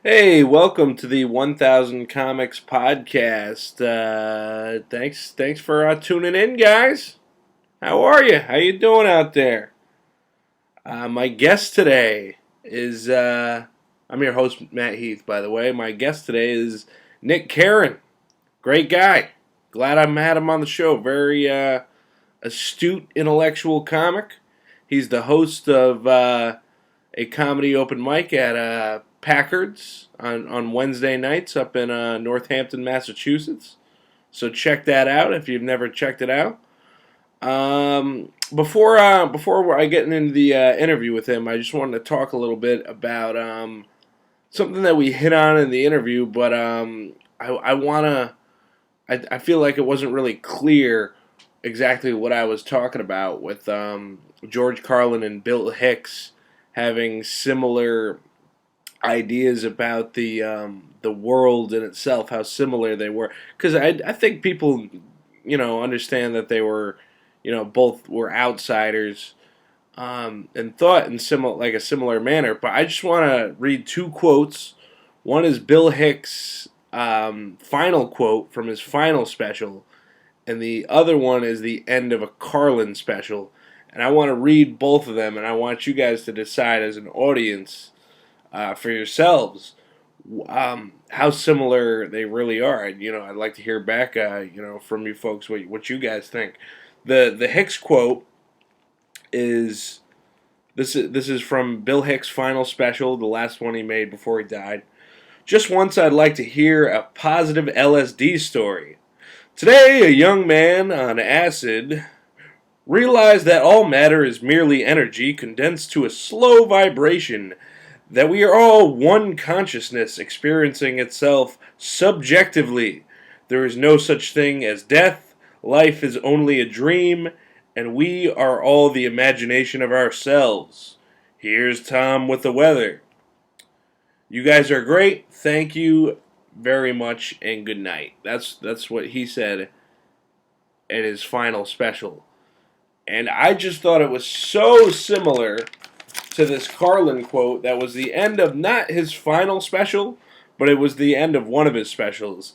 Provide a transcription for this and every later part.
Hey, welcome to the 1000 Comics podcast. Thanks for tuning in, guys. How are you? How you doing out there? My guest today is I'm your host, Matt Heath. By the way, my guest today is Nick Caron. Great guy. Glad I had him on the show. Very astute, intellectual comic. He's the host of a comedy open mic at Packard's on Wednesday nights up in North Hampton, Massachusetts. So check that out if you've never checked it out. Before I get into the interview with him, I just wanted to talk a little bit about something that we hit on in the interview, but I feel like it wasn't really clear exactly what I was talking about with George Carlin and Bill Hicks having similar ideas about the world in itself, how similar they were. Because I think people, understand that they were, both were outsiders, and thought in a similar manner. But I just want to read two quotes. One is Bill Hicks' final quote from his final special, and the other one is the end of a Carlin special. And I want to read both of them, and I want you guys to decide as an audience for yourselves how similar they really are. I'd like to hear back, from you folks what you guys think. The Hicks quote is this is from Bill Hicks' final special, the last one he made before he died. Just once, I'd like to hear a positive LSD story. Today, a young man on acid realized that all matter is merely energy condensed to a slow vibration, that we are all one consciousness experiencing itself subjectively. There is no such thing as death, life is only a dream, and we are all the imagination of ourselves. Here's Tom with the weather. You guys are great. Thank you very much, and good night. That's what he said in his final special. And I just thought it was so similar to this Carlin quote that was the end of not his final special, but it was the end of one of his specials.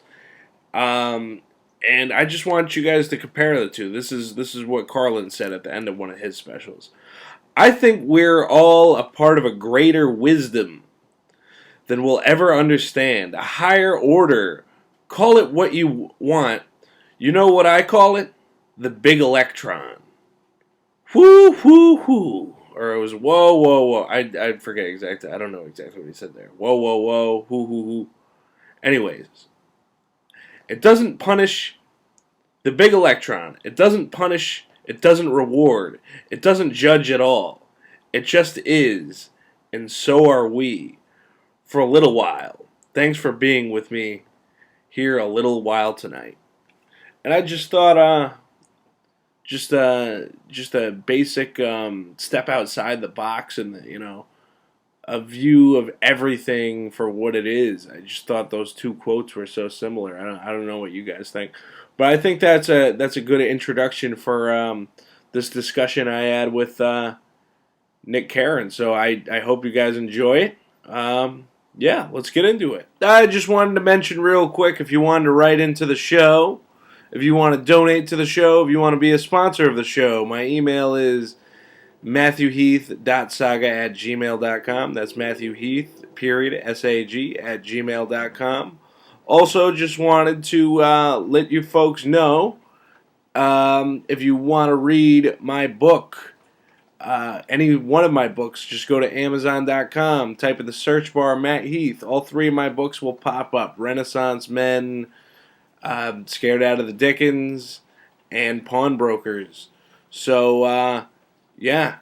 And I just want you guys to compare the two. This is what Carlin said at the end of one of his specials. I think we're all a part of a greater wisdom than we'll ever understand. A higher order. Call it what you want. You know what I call it? The big electron. Whoo, whoo, whoo. Or it was whoa, whoa, whoa. I forget exactly. I don't know exactly what he said there. Whoa, whoa, whoa. Hoo, hoo, hoo. Anyways. It doesn't punish the big electron. It doesn't punish. It doesn't reward. It doesn't judge at all. It just is. And so are we. For a little while. Thanks for being with me here a little while tonight. And I just thought, just a basic step outside the box and a view of everything for what it is. I just thought those two quotes were so similar. I don't know what you guys think, but I think that's a good introduction for this discussion I had with Nick Caron. So I hope you guys enjoy it. Yeah, let's get into it. I just wanted to mention real quick, if you wanted to write into the show, if you want to donate to the show, if you want to be a sponsor of the show, my email is matthewheath.saga@gmail.com. That's Matthew Heath, SAG, @gmail.com. Also, just wanted to let you folks know, if you want to read my book, any one of my books, just go to Amazon.com, type in the search bar Matt Heath. All three of my books will pop up. Renaissance Men, Scared Out of the Dickens, and Pawnbrokers. So, yeah,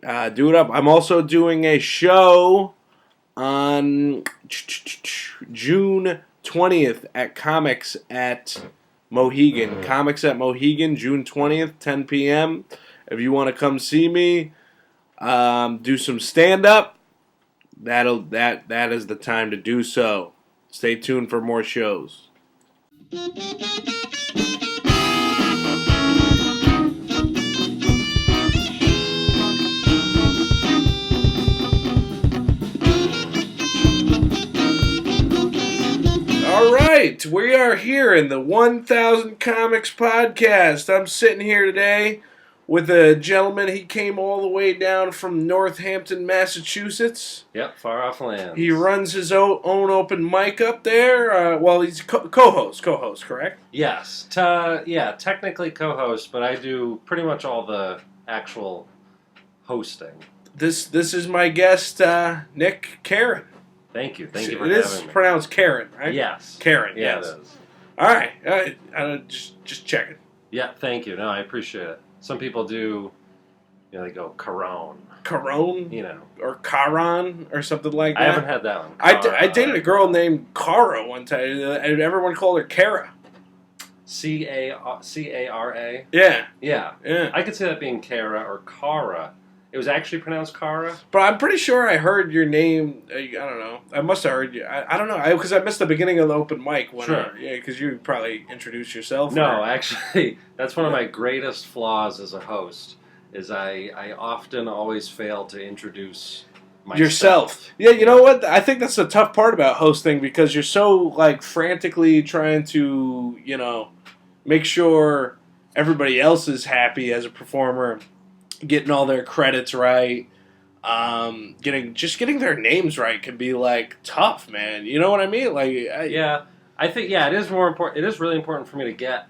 do it up. I'm also doing a show on June 20th at Comics at Mohegan. Comics at Mohegan, June 20th, 10 p.m. If you want to come see me, do some stand-up, that is the time to do so. Stay tuned for more shows. right, we are here in the 1000 Comics podcast. I'm sitting here today with a gentleman. He came all the way down from North Hampton, Massachusetts. Yep, far off lands. He runs his own open mic up there. Well, he's co-host, correct? Yes, technically co-host, but I do pretty much all the actual hosting. This is my guest, Nick Caron. Thank you for having me. It is pronounced Caron, right? Yes. Caron, yeah, yes. It is. All right, just checking. Yeah, thank you. No, I appreciate it. Some people do, they go Caron. Caron? Or Caron or something like that. I haven't had that one. I dated a girl named Cara one time, and everyone called her Cara. C-A-R-A? Yeah. Yeah. Yeah. I could see that being Cara or Cara. It was actually pronounced Cara? But I'm pretty sure I heard your name. I don't know. I must have heard you. I don't know. Because I missed the beginning of the open mic. Sure. Yeah, because you probably introduced yourself. No, actually, that's one of my greatest flaws as a host, is I often always fail to introduce myself. Yourself. Yeah, you know what? I think that's the tough part about hosting, because you're so, frantically trying to, make sure everybody else is happy as a performer, getting all their credits right, getting their names right can be tough, man. You know what I mean? I think it is more important. It is really important for me to get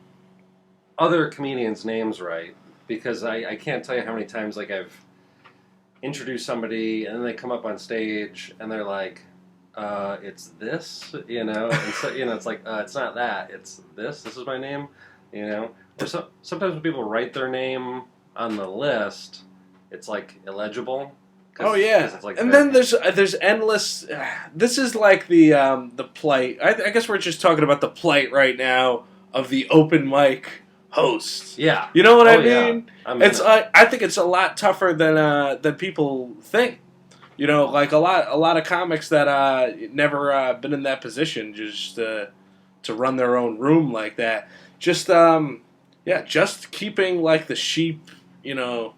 other comedians' names right, because I can't tell you how many times I've introduced somebody and then they come up on stage and they're like, it's this, and so it's like, it's not that, it's this. This is my name, Or sometimes when people write their name on the list, it's illegible. Oh yeah, and then there's endless. This is the plight. I guess we're just talking about the plight right now of the open mic host. Yeah, you know what I mean? Yeah. I think it's a lot tougher than people think. A lot of comics that never been in that position, just to run their own room like that. Just keeping the sheep. I don't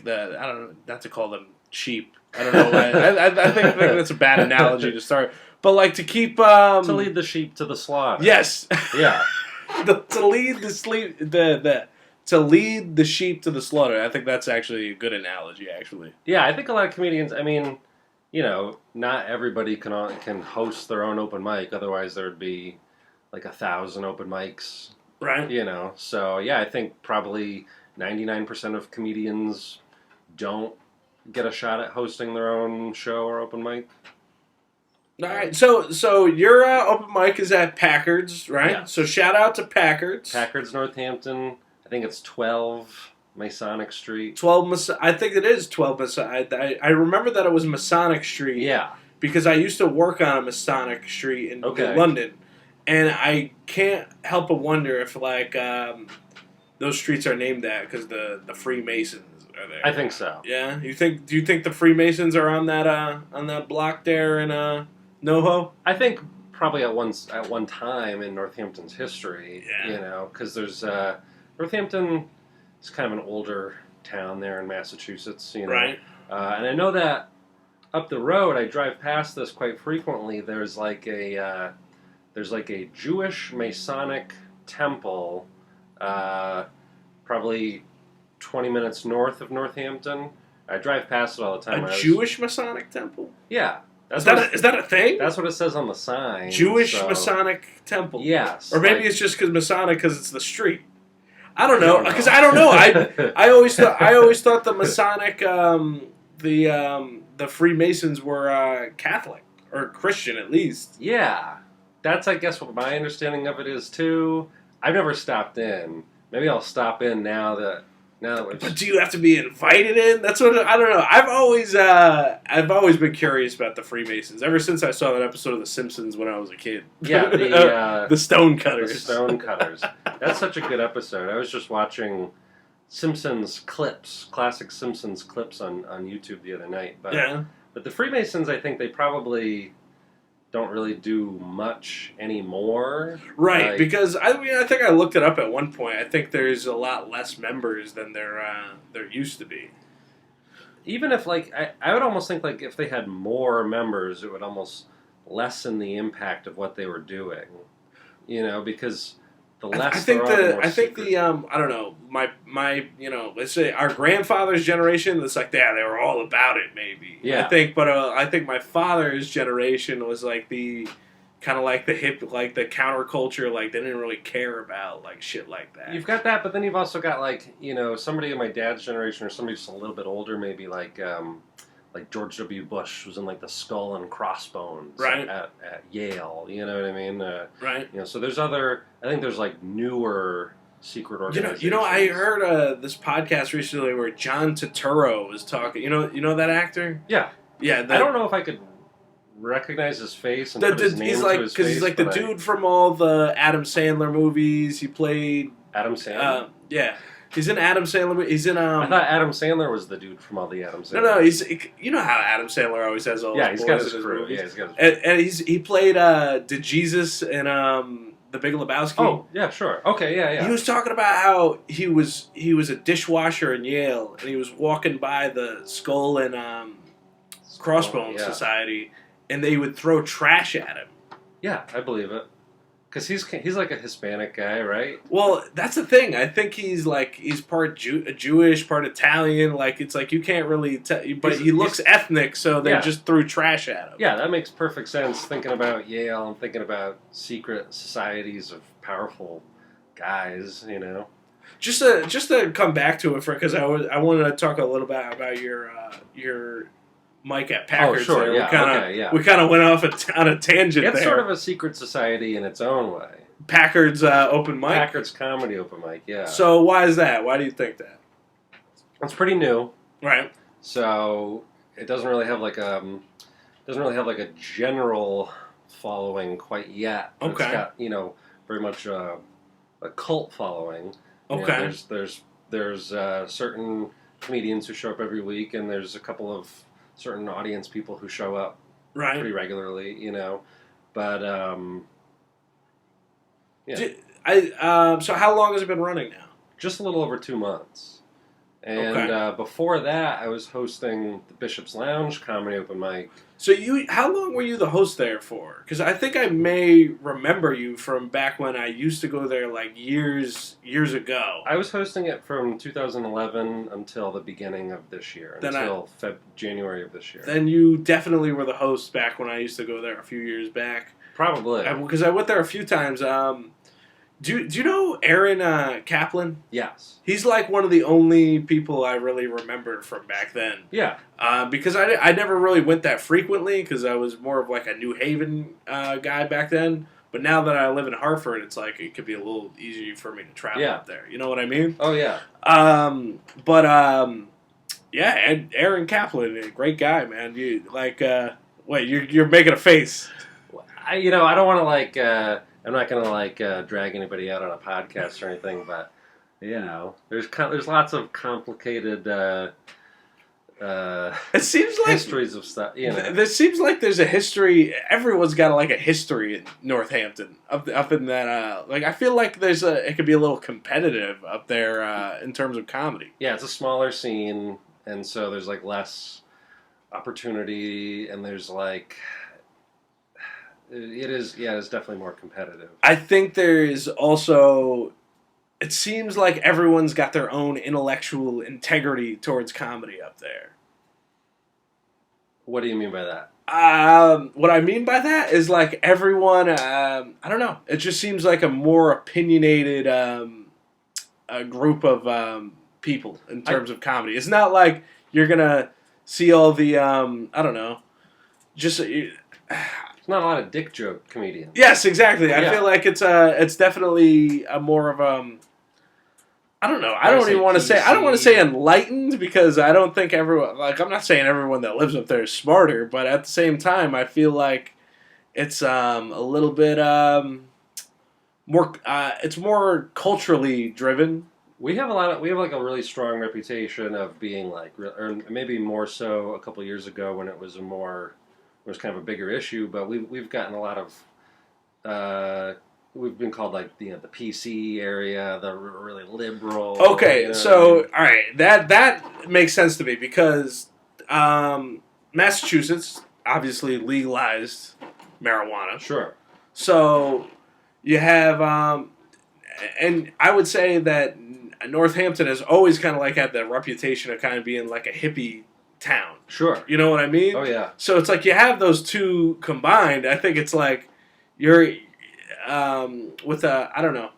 know, not to call them cheap. I don't know. I think that's a bad analogy to start. But to keep to lead the sheep to the slaughter. Yes. Yeah. To lead the sheep to the slaughter. I think that's actually a good analogy. Actually. Yeah, I think a lot of comedians. I mean, not everybody can host their own open mic. Otherwise, there'd be 1,000 open mics. Right. So yeah, I think probably 99% of comedians don't get a shot at hosting their own show or open mic. All right. So your open mic is at Packard's, right? Yeah. So shout out to Packard's. Packard's, North Hampton. I think it's 12 Masonic Street. 12. I think it is 12 Masonic. I remember that it was Masonic Street. Yeah. Because I used to work on a Masonic Street in London. And I can't help but wonder if those streets are named that because the Freemasons are there. I think so. Yeah, do you think the Freemasons are on that block there in NoHo? I think probably at one time in Northampton's history. Yeah. Because there's Northampton is kind of an older town there in Massachusetts. Right. And I know that up the road, I drive past this quite frequently. There's a Jewish Masonic temple, probably 20 minutes north of Northampton. I drive past it all the time. Jewish Masonic temple? Yeah. Is that a thing? That's what it says on the sign. Jewish Masonic temple. Yes. Or maybe it's just because Masonic because it's the street. I don't know, because I don't know. I always thought the Masonic, the Freemasons were Catholic or Christian at least. Yeah. That's, I guess, what my understanding of it is, too. I've never stopped in. Maybe I'll stop in now that we're... But do you have to be invited in? That's what... I don't know. I've always been curious about the Freemasons, ever since I saw that episode of The Simpsons when I was a kid. Yeah, the Stonecutters. The Stonecutters. That's such a good episode. I was just watching Simpsons clips, classic Simpsons clips on YouTube the other night. But the Freemasons, I think they probably... don't really do much anymore. Right, because I think I looked it up at one point. I think there's a lot less members than there used to be. Even if I would almost think if they had more members, it would almost lessen the impact of what they were doing. Because the I less think there are, the more I think secret. I don't know, my let's say our grandfather's generation, it's like, yeah, they were all about it, maybe. Yeah. I think my father's generation was like the kind of like the hip, like the counterculture, like they didn't really care about like shit like that. You've got that, but then you've also got somebody in my dad's generation or somebody just a little bit older, maybe like George W. Bush was in like the Skull and Crossbones Right. at Yale. You know what I mean? Right. So there's I think there's like newer secret organizations. I heard this podcast recently where John Turturro was talking. You know that actor? Yeah. Yeah. I don't know if I could recognize his face and put his name to his face. He's like the dude from all the Adam Sandler movies. He played Adam Sandler. Yeah, he's in Adam Sandler. He's in. I thought Adam Sandler was the dude from all the Adam Sandler. No, he's. You know how Adam Sandler always has all. Yeah, his he's got boys his in crew. movies. Yeah, he's got his. And he played DeJesus in The Big Lebowski. Oh yeah, sure. Okay, yeah. He was talking about how he was a dishwasher in Yale, and he was walking by the Skull and Crossbones Society, and they would throw trash at him. Yeah, I believe it. Because he's like a Hispanic guy, right? Well, that's the thing. I think he's part Jewish, part Italian. Like it's like you can't really tell, but he looks ethnic, so they just threw trash at him. Yeah, that makes perfect sense. Thinking about Yale and thinking about secret societies of powerful guys, Just to come back to it, because I wanted to talk a little bit about your Mike at Packers. Oh, sure, there. We kind of went off on a tangent. It's there. sort of a secret society in its own way. Packard's open mic. Packard's comedy open mic. Yeah. So why is that? Why do you think that? It's pretty new, right? So it doesn't really have like a general following quite yet. Okay. It's got very much a cult following. Okay. There's certain comedians who show up every week, and there's a couple of certain audience people who show up pretty regularly, But so how long has it been running now? Just a little over 2 months. And before that, I was hosting the Bishop's Lounge comedy open mic. So how long were you the host there for? Because I think I may remember you from back when I used to go there like years ago. I was hosting it from 2011 until the beginning of this year, until January of this year. Then you definitely were the host back when I used to go there a few years back. Probably. Because I went there a few times. Do you know Aaron Kaplan? Yes. He's like one of the only people I really remember from back then. Yeah. Because I never really went that frequently because I was more of like a New Haven guy back then. But now that I live in Hartford, it's like it could be a little easier for me to travel up there. You know what I mean? Oh, yeah. Yeah, and Aaron Kaplan, a great guy, man. Wait, you're making a face. I don't want to I'm not gonna drag anybody out on a podcast or anything, but there's lots of complicated it seems like histories of stuff. There seems like there's a history. Everyone's got a history in North Hampton up in that. I feel like it could be a little competitive up there in terms of comedy. Yeah, it's a smaller scene, and so there's less opportunity, and there's it's definitely more competitive. I think there is also, it seems like everyone's got their own intellectual integrity towards comedy up there. What do you mean by that? What I mean by that is everyone, I don't know, it just seems like a more opinionated a group of people in terms of comedy. It's not like you're going to see all the, I don't know, just... Not a lot of dick joke comedians. Yes, exactly. I feel like it's definitely a more of I don't know. I don't want to say enlightened because I don't think everyone I'm not saying everyone that lives up there is smarter, but at the same time I feel like it's a little bit more it's more culturally driven. We have a really strong reputation of being or maybe more so a couple years ago when it was was kind of a bigger issue, but we've gotten a lot of we've been called the PC area, the really liberal. Okay, all right, that makes sense to me because Massachusetts obviously legalized marijuana. Sure. So you have, and I would say that North Hampton has always kind of like had the reputation of kind of being like a hippie town. Sure. You know what I mean? Oh yeah. So it's like you have those two combined. I think it's like you're with I don't know,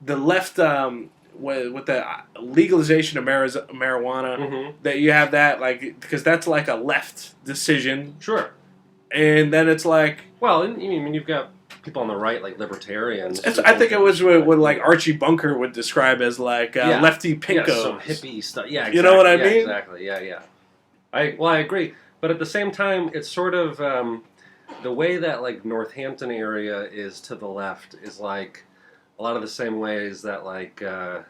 the left with the legalization of marijuana, that you have that like because that's like a left decision. Sure. And then it's like, well, I mean, you've got people on the right, like libertarians. I think it was what like Archie Bunker would describe as like lefty pinkos. Yeah, some hippie stuff. Yeah, exactly. You know what I mean? Exactly. Yeah. I agree, but at the same time, it's sort of the way that like Northampton area is to the left is like a lot of the same ways that like they're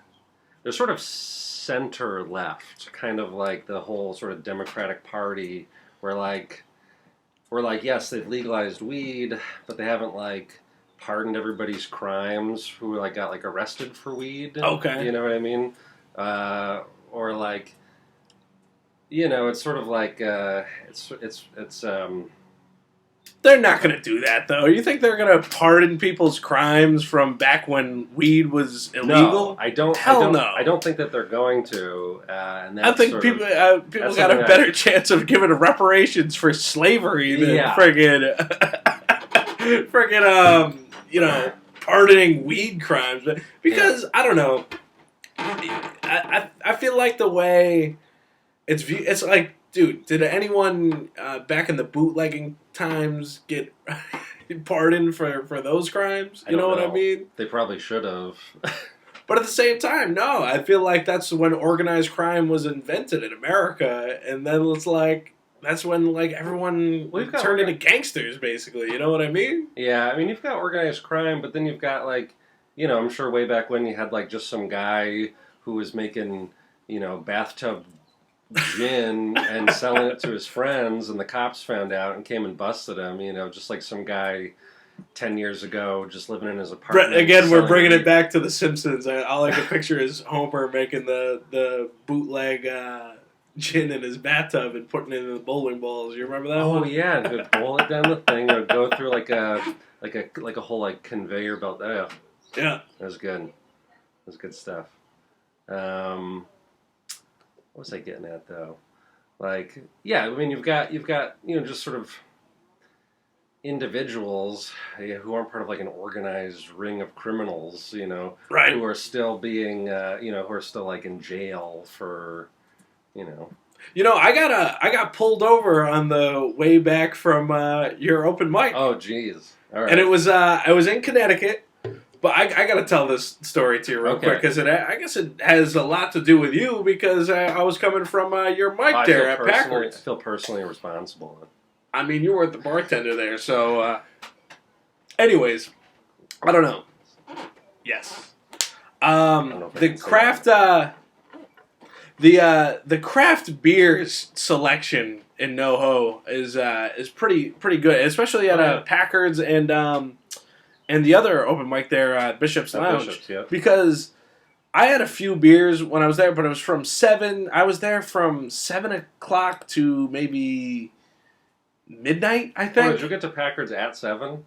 sort of center left, kind of like the whole sort of Democratic Party, where like yes, they've legalized weed, but they haven't like pardoned everybody's crimes who like got like arrested for weed. Okay, you know what I mean? Or like, you know, it's sort of like it's. They're not going to do that though. You think they're going to pardon people's crimes from back when weed was illegal? No, I don't. Hell no. I don't think that they're going to. And I think people got a better chance of giving reparations for slavery than friggin' you know, pardoning weed crimes. Because I don't know. I feel like the way it's like, dude, did anyone back in the bootlegging times get pardoned for those crimes? You know what I mean? They probably should have. But at the same time, no. I feel like that's when organized crime was invented in America, and then it's like that's when like everyone turned into gangsters, basically. You know what I mean? Yeah, I mean you've got organized crime, but then you've got like, you know, I'm sure way back when you had like just some guy who was making, you know, bathtub gin and selling it to his friends, and the cops found out and came and busted him. You know, just like some guy 10 years ago just living in his apartment. Again, we're bringing it back to The Simpsons. All I can picture is Homer making the bootleg gin in his bathtub and putting it in the bowling balls. You remember that one? Oh yeah, and would bowl it down the thing, or go through like a whole like conveyor belt. Oh, yeah, that was good. That was good stuff. What was I getting at though? Like, yeah, I mean, you've got you know, just sort of individuals who aren't part of like an organized ring of criminals, you know, right, who are still being, you know, who are still like in jail for, you know. You know, I got pulled over on the way back from your open mic. Oh, geez. All right. And it was I was in Connecticut. But I got to tell this story to you real quick, because I guess it has a lot to do with you, because I was coming from your mic there at Packard's. I feel personally responsible. I mean, you were the bartender there, so... anyways, I don't know. Yes. The craft... the craft beers selection in NoHo is pretty good, especially at Packard's and the other open mic there at Bishop's Lounge. Bishop's, yeah. Because I had a few beers when I was there, but it was from 7... I was there from 7 o'clock to maybe midnight, I think. Oh, did you get to Packard's at 7?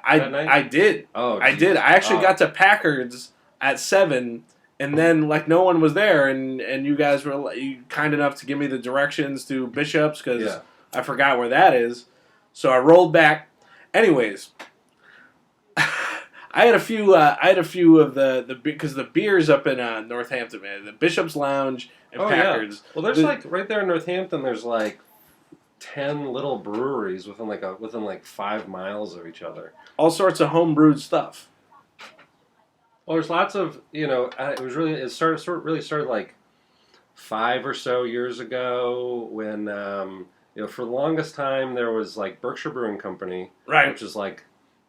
I did. Oh, I did. I actually got to Packard's at 7, and then like no one was there, and you guys were kind enough to give me the directions to Bishop's, because I forgot where that is. So I rolled back. Anyways... I had a few of the because the beers up in Northampton, man, the Bishop's Lounge and Packard's. Yeah. Well, there's like right there in Northampton. There's like 10 little breweries within like 5 miles of each other. All sorts of homebrewed stuff. Well, there's lots of, you know. It started like 5 or so years ago when you know, for the longest time there was like Berkshire Brewing Company, right, which is like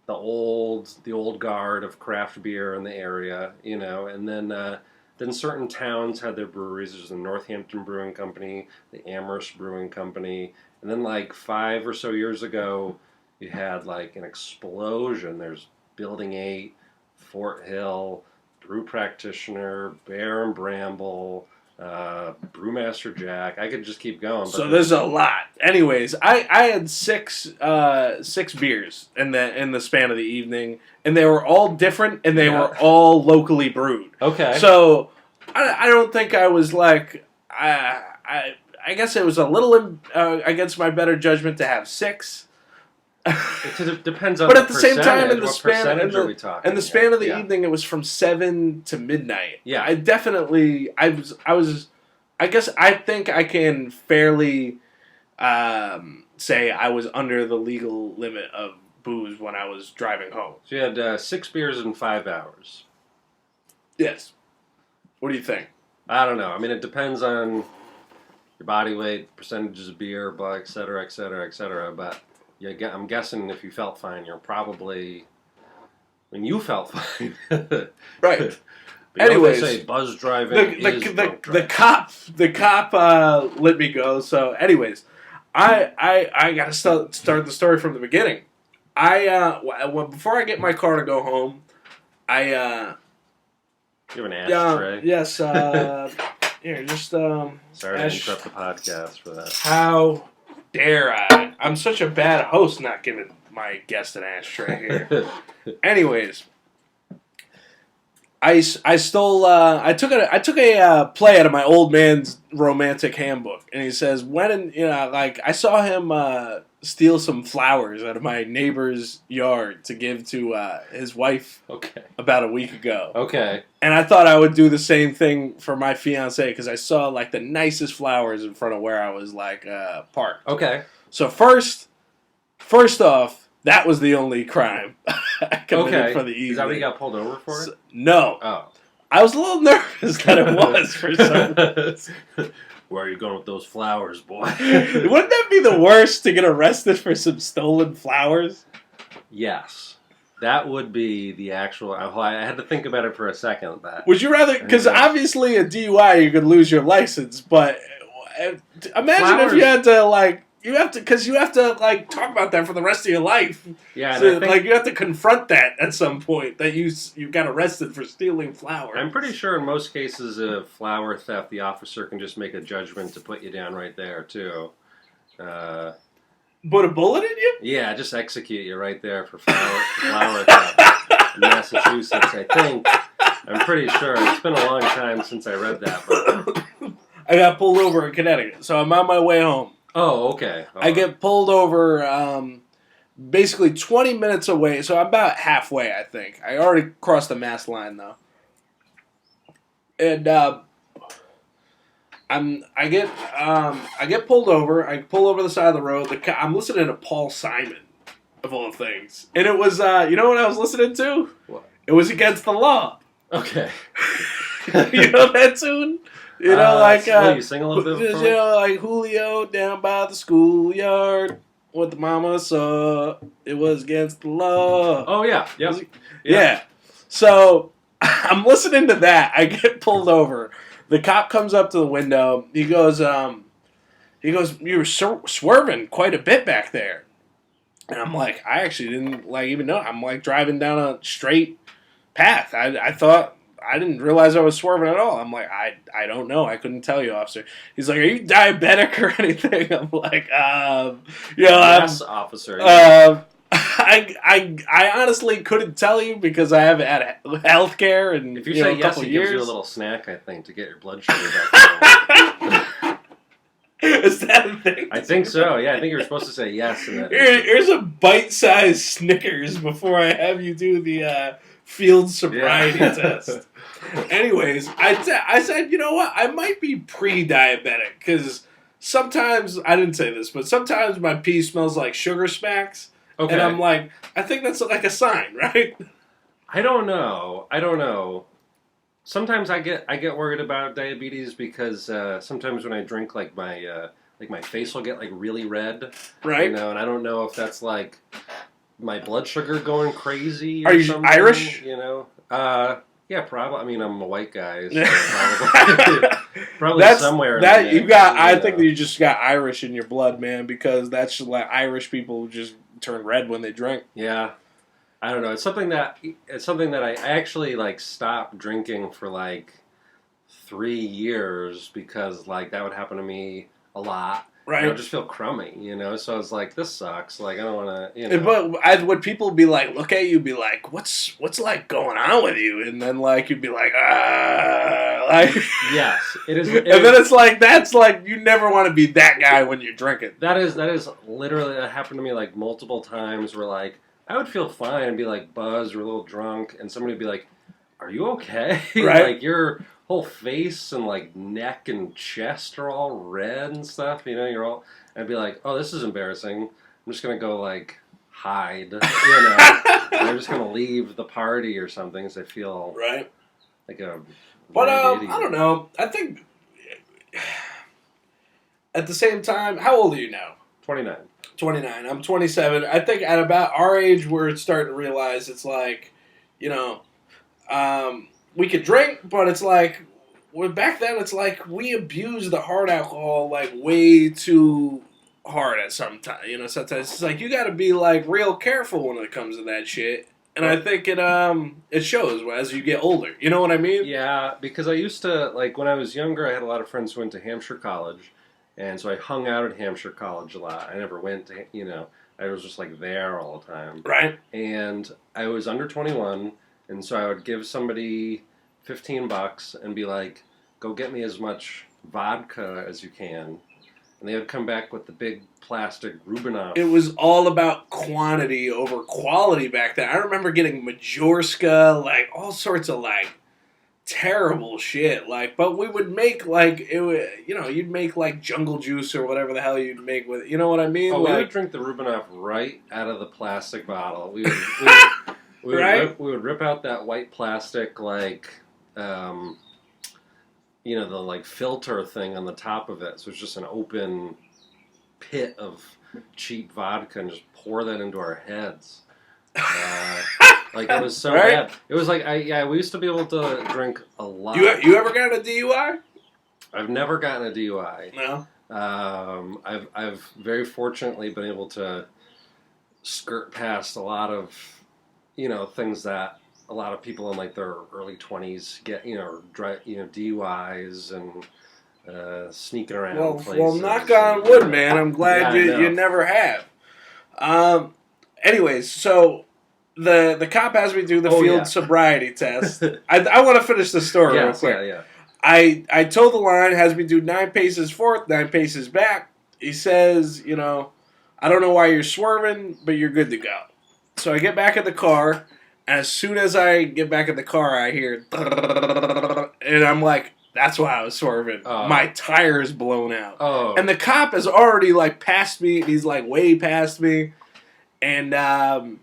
the old guard of craft beer in the area, you know, and then certain towns had their breweries. There's the Northampton Brewing Company, the Amherst Brewing Company, and then like 5 or so years ago, you had like an explosion. There's Building 8, Fort Hill, Brew Practitioner, Bear and Bramble, Brewmaster Jack. I could just keep going. But So there's a lot. Anyways, I had six beers in the span of the evening, and they were all different, and they were all locally brewed. Okay. So I don't think I was like I guess it was a little against my better judgment to have 6. It depends on. But at the same time, in the span of the evening, it was from 7 to midnight. Yeah, I definitely, I was, I guess I think I can fairly say I was under the legal limit of booze when I was driving home. So you had 6 beers in 5 hours. Yes. What do you think? I don't know. I mean, it depends on your body weight, percentages of beer, et cetera, et cetera, et cetera. But yeah, I'm guessing if you felt fine, you're probably when you felt fine. Right. But anyways, they say buzz driving the cop let me go. So, anyways, I got to start the story from the beginning. Before I get my car to go home, you have an ashtray. Yes. Here, just Sorry to interrupt the podcast for that. How dare I? I'm such a bad host not giving my guest an ashtray here. Anyways, I stole. I took a play out of my old man's romantic handbook, and he says I saw him steal some flowers out of my neighbor's yard to give to his wife. Okay. About a week ago. Okay. And I thought I would do the same thing for my fiance because I saw like the nicest flowers in front of where I was parked. Okay. So first off, that was the only crime I committed for the evening. Is that what you got pulled over for? No. Oh. I was a little nervous that it was for some reason. Where are you going with those flowers, boy? Wouldn't that be the worst to get arrested for some stolen flowers? Yes. That would be the actual. I had to think about it for a second. Would you rather? Because obviously a DUI you could lose your license, but imagine flowers, if you had to you have to talk about that for the rest of your life. Yeah, so, you have to confront that at some point that you got arrested for stealing flowers. I'm pretty sure in most cases of flower theft, the officer can just make a judgment to put you down right there too. Put a bullet in you? Yeah, just execute you right there for flower theft in Massachusetts, I think. I'm pretty sure. It's been a long time since I read that. But I got pulled over in Connecticut, so I'm on my way home. Oh, okay. I get pulled over basically 20 minutes away, so I'm about halfway, I think. I already crossed the Mass line, though. And I get pulled over. I pull over the side of the road. I'm listening to Paul Simon, of all things, and it was you know what I was listening to? What? It was Against the Law. Okay. You know that tune? You know, will you sing a little bit? Like Julio down by the schoolyard. What the mama saw, it was against the law. Oh yeah, yep. Yeah. So I'm listening to that. I get pulled over. The cop comes up to the window. He goes, you were swerving quite a bit back there. And I'm like, I actually didn't even know. I'm driving down a straight path. I thought, I didn't realize I was swerving at all. I'm like, I don't know. I couldn't tell you, officer. He's like, are you diabetic or anything? I'm like, yes, officer. I honestly couldn't tell you because I haven't had health care in if you say a yes, couple he years. gives you a little snack, I think, to get your blood sugar back. Is that a thing? I think so. Yeah, I think you're supposed to say yes. And here's a bite-sized Snickers before I have you do the field sobriety test. Anyways, I said, you know what? I might be pre-diabetic because sometimes, I didn't say this, but sometimes my pee smells like sugar smacks. Okay. And I'm like, I think that's like a sign, right? I don't know. Sometimes I get worried about diabetes because sometimes when I drink, my face will get really red, right? And I don't know if that's my blood sugar going crazy. Are you Irish? Yeah, probably. I mean, I'm a white guy, so probably that's, somewhere. That you got. I think that you just got Irish in your blood, man, because that's Irish people just turn red when they drink. Yeah. I don't know. It's something that I actually stopped drinking for 3 years because like that would happen to me a lot. Right. I would just feel crummy, So I was like, this sucks. Like I don't want to, But would people be like, look at you, be like, what's like going on with you? And then like you'd be like, like yes, it is. And then it's like that's like you never want to be that guy when you're drinking. That is literally that happened to me like multiple times. Where like I would feel fine and be like buzzed or a little drunk, and somebody would be like, "Are you okay?" Right. Like your whole face and like neck and chest are all red and stuff. You're all. I'd be like, "Oh, this is embarrassing. I'm just gonna go like hide." I'm just gonna leave the party or something because I feel right like a. But I don't know. I think at the same time, how old are you now? 29. 29. I'm 27. I think at about our age, we're starting to realize it's like, we could drink, but it's like, back then it's like we abused the hard alcohol like way too hard at some time. Sometimes it's like you got to be like real careful when it comes to that shit. And I think it shows as you get older. You know what I mean? Yeah, because I used to, like, when I was younger, I had a lot of friends who went to Hampshire College. And so I hung out at Hampshire College a lot. I never went to, I was just, like, there all the time. Right. And I was under 21, and so I would give somebody $15 and be like, go get me as much vodka as you can. And they would come back with the big plastic Rubinoff. It was all about quantity over quality back then. I remember getting Majorska, like all sorts of like terrible shit. Like, but we would make like you'd make like Jungle Juice or whatever the hell you'd make with it. You know what I mean? Oh, like, we would drink the Rubinoff right out of the plastic bottle. We would right? we would rip out that white plastic like. The like filter thing on the top of it. So it's just an open pit of cheap vodka and just pour that into our heads. Like it was so right? bad. It was like we used to be able to drink a lot. You ever got a DUI? I've never gotten a DUI. No. I've very fortunately been able to skirt past a lot of things that a lot of people in like their early 20s get, DUIs and sneaking around places. Well, knock on wood, man. I'm glad you never have. Anyways, so the cop has me do the field sobriety test. I want to finish the story real quick. Yeah. I told the line, has me do 9 paces forth, 9 paces back. He says, I don't know why you're swerving, but you're good to go. So I get back in the car. As soon as I get back in the car, I hear, and I'm like, that's why I was swerving. My tire's blown out. And the cop is already like past me. He's like way past me. And I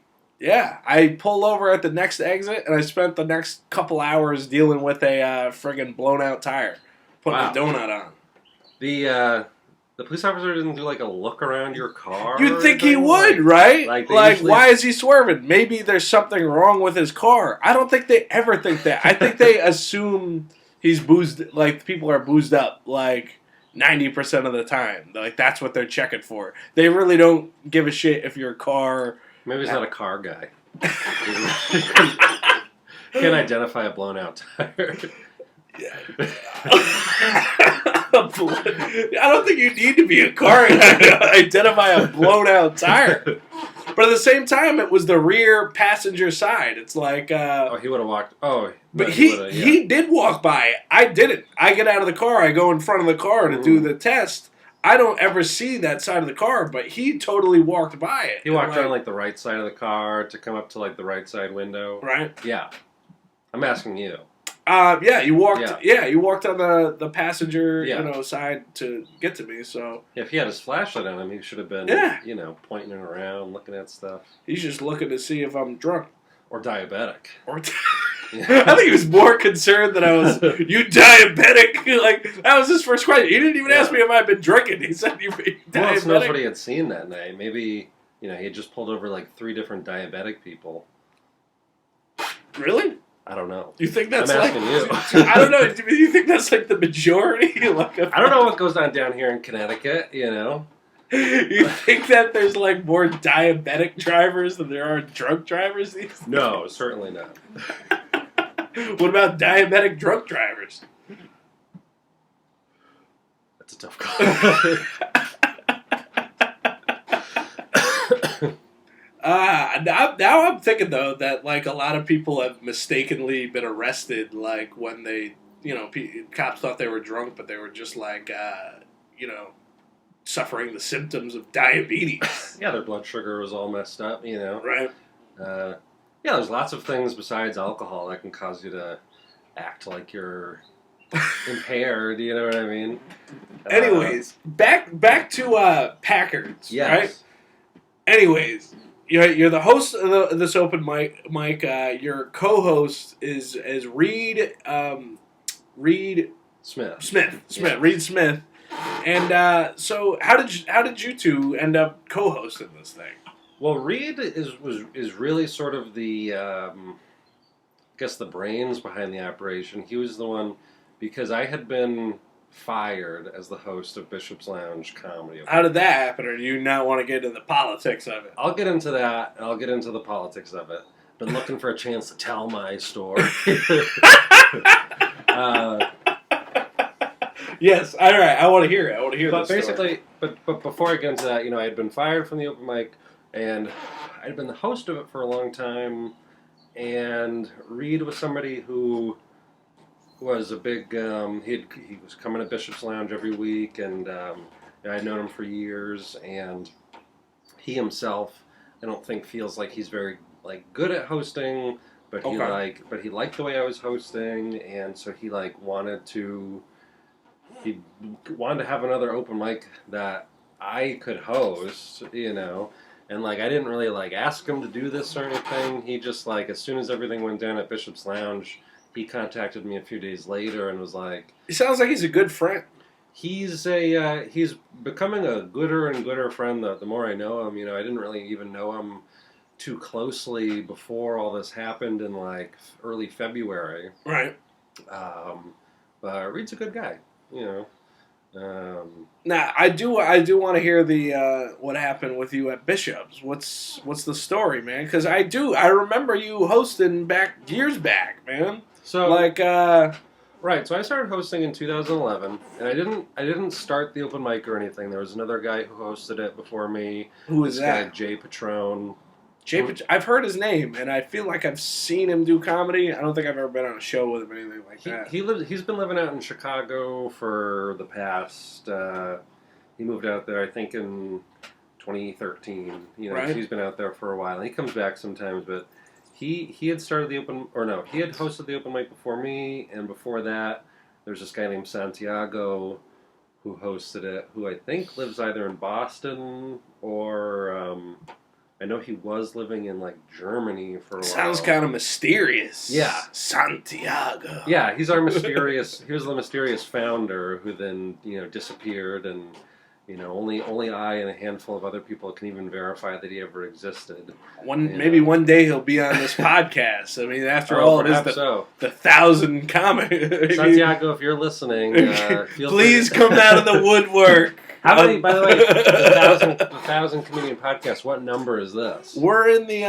pull over at the next exit, and I spent the next couple hours dealing with a friggin' blown out tire, putting a donut on. The police officer didn't do like a look around your car. You'd think he would, right? Like why is he swerving? Maybe there's something wrong with his car. I don't think they ever think that. I think they assume he's boozed, like people are boozed up like 90% of the time. Like that's what they're checking for. They really don't give a shit if your car... Maybe he's not a car guy. Can't identify a blown out tire. I don't think you need to be a car guy to identify a blown out tire. But at the same time, it was the rear passenger side. It's like... he would have walked... But he did walk by. I didn't. I get out of the car. I go in front of the car to do the test. I don't ever see that side of the car, but he totally walked by it. He walked around like the right side of the car to come up to like the right side window. Right. Yeah. I'm asking you. You walked. Yeah, you walked on the passenger, side to get to me. So if he had his flashlight on him, he should have been, pointing it around, looking at stuff. He's just looking to see if I'm drunk or diabetic. I think he was more concerned that I was you diabetic. Like that was his first question. He didn't even ask me if I'd been drinking. He said you diabetic. Who else knows what he had seen that night? Maybe he had just pulled over like 3 different diabetic people. Really? I don't know. You think that's I'm like... asking you. I don't know. Do you think that's like the majority? I don't know what goes on down here in Connecticut, You think that there's like more diabetic drivers than there are drunk drivers these days? No, certainly not. What about diabetic drunk drivers? stuff going on. Now I'm thinking though that like a lot of people have mistakenly been arrested, like when they, cops thought they were drunk, but they were just like, suffering the symptoms of diabetes. Yeah, their blood sugar was all messed up, Right. Yeah, there's lots of things besides alcohol that can cause you to act like you're impaired. You know what I mean? Anyways, back to Packers. Yes. Right. Anyways, you're the host of this open mic. Your co-host is Reed Smith. Yeah. Reed Smith. And so how did you two end up co-hosting this thing? Well, Reed is really sort of the I guess the brains behind the operation. He was the one, because I had been fired as the host of Bishop's Lounge Comedy. How did that happen, or do you not want to get into the politics of it? I'll get into that, and I'll get into the politics of it. Been looking for a chance to tell my story. Yes, all right. I want to hear it. But basically, but before I get into that, I had been fired from the open mic, and I'd been the host of it for a long time. And Reed was somebody who was a big. He was coming to Bishop's Lounge every week, and I'd known him for years. And he himself, I don't think feels like he's very good at hosting, but he liked the way I was hosting, and so he wanted to have another open mic that I could host, and I didn't really ask him to do this or anything. He just as soon as everything went down at Bishop's Lounge, he contacted me a few days later and was like, he sounds like he's a good friend. He's he's becoming a gooder and gooder friend the more I know him. I didn't really even know him too closely before all this happened in early February. Right. But Reed's a good guy. Now I do want to hear the what happened with you at Bishop's. What's the story, man? Because I remember you hosting years back, man. So right. So I started hosting in 2011, and I didn't start the open mic or anything. There was another guy who hosted it before me. Who was that? Guy, Jay Patron. I've heard his name, and I feel like I've seen him do comedy. I don't think I've ever been on a show with him or anything like that. He's been living out in Chicago for the past. He moved out there, I think, in 2013. Right. So he's been out there for a while. And he comes back sometimes, but he had started he had hosted the open mic before me, and before that, there's this guy named Santiago who hosted it, who I think lives either in Boston or. I know he was living in Germany for a while. Sounds kind of mysterious. Yeah. Santiago. Yeah, he was the mysterious founder who then, disappeared, and, only I and a handful of other people can even verify that he ever existed. Maybe one day he'll be on this podcast. I mean, after all, it is the 1,000 comedy. Santiago, if you're listening, please come out of the woodwork. How many, by the way, the 1,000 comedian podcast, what number is this? We're in the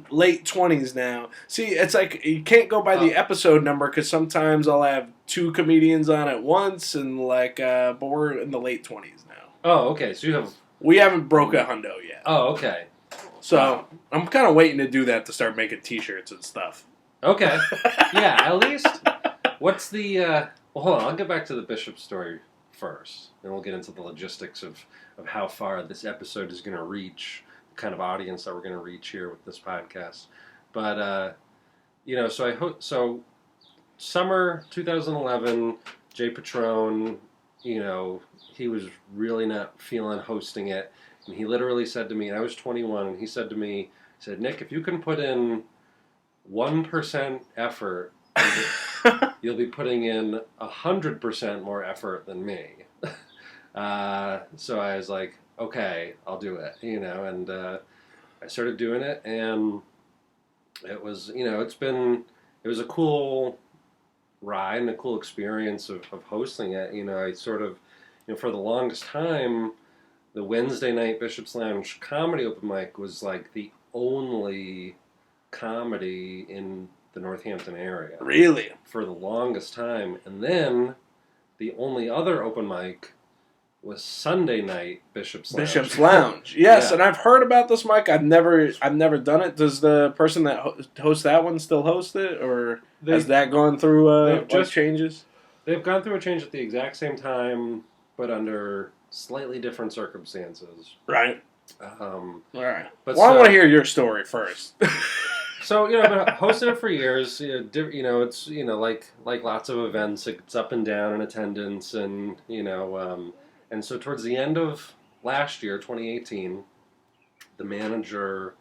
late 20s now. See, it's you can't go by the episode number, because sometimes I'll have 2 comedians on at once, and but we're in the late 20s now. Oh, okay, so we haven't broke a hundo yet. Oh, okay. So I'm kind of waiting to do that to start making t-shirts and stuff. Okay. Yeah, at least, what's the, well, hold on, I'll get back to the Bishop story first, and we'll get into the logistics of how far this episode is going to reach, the kind of audience that we're going to reach here with this podcast. But, so summer 2011, Jay Patron, he was really not feeling hosting it, and he literally said to me, and I was 21, and he said to me, Nick, if you can put in 1% effort, you'll be putting in 100% more effort than me. So I was like, okay, I'll do it, and I started doing it, and it was, it was a cool ride and a cool experience of hosting it. I sort of, for the longest time, the Wednesday night Bishop's Lounge comedy open mic was the only comedy in the North Hampton area. Really? For the longest time. And then the only other open mic was Sunday night Bishop's Lounge. Bishop's Lounge. Yes, Yeah. and I've heard about this, Mike. I've never done it. Does the person that hosts that one still host it, or has that gone through changes? They've gone through a change at the exact same time, but under slightly different circumstances. Right. All right. Well, I want to hear your story first. So, I've been hosting it for years. It's like lots of events. It's up and down in attendance, and and so towards the end of last year, 2018, the manager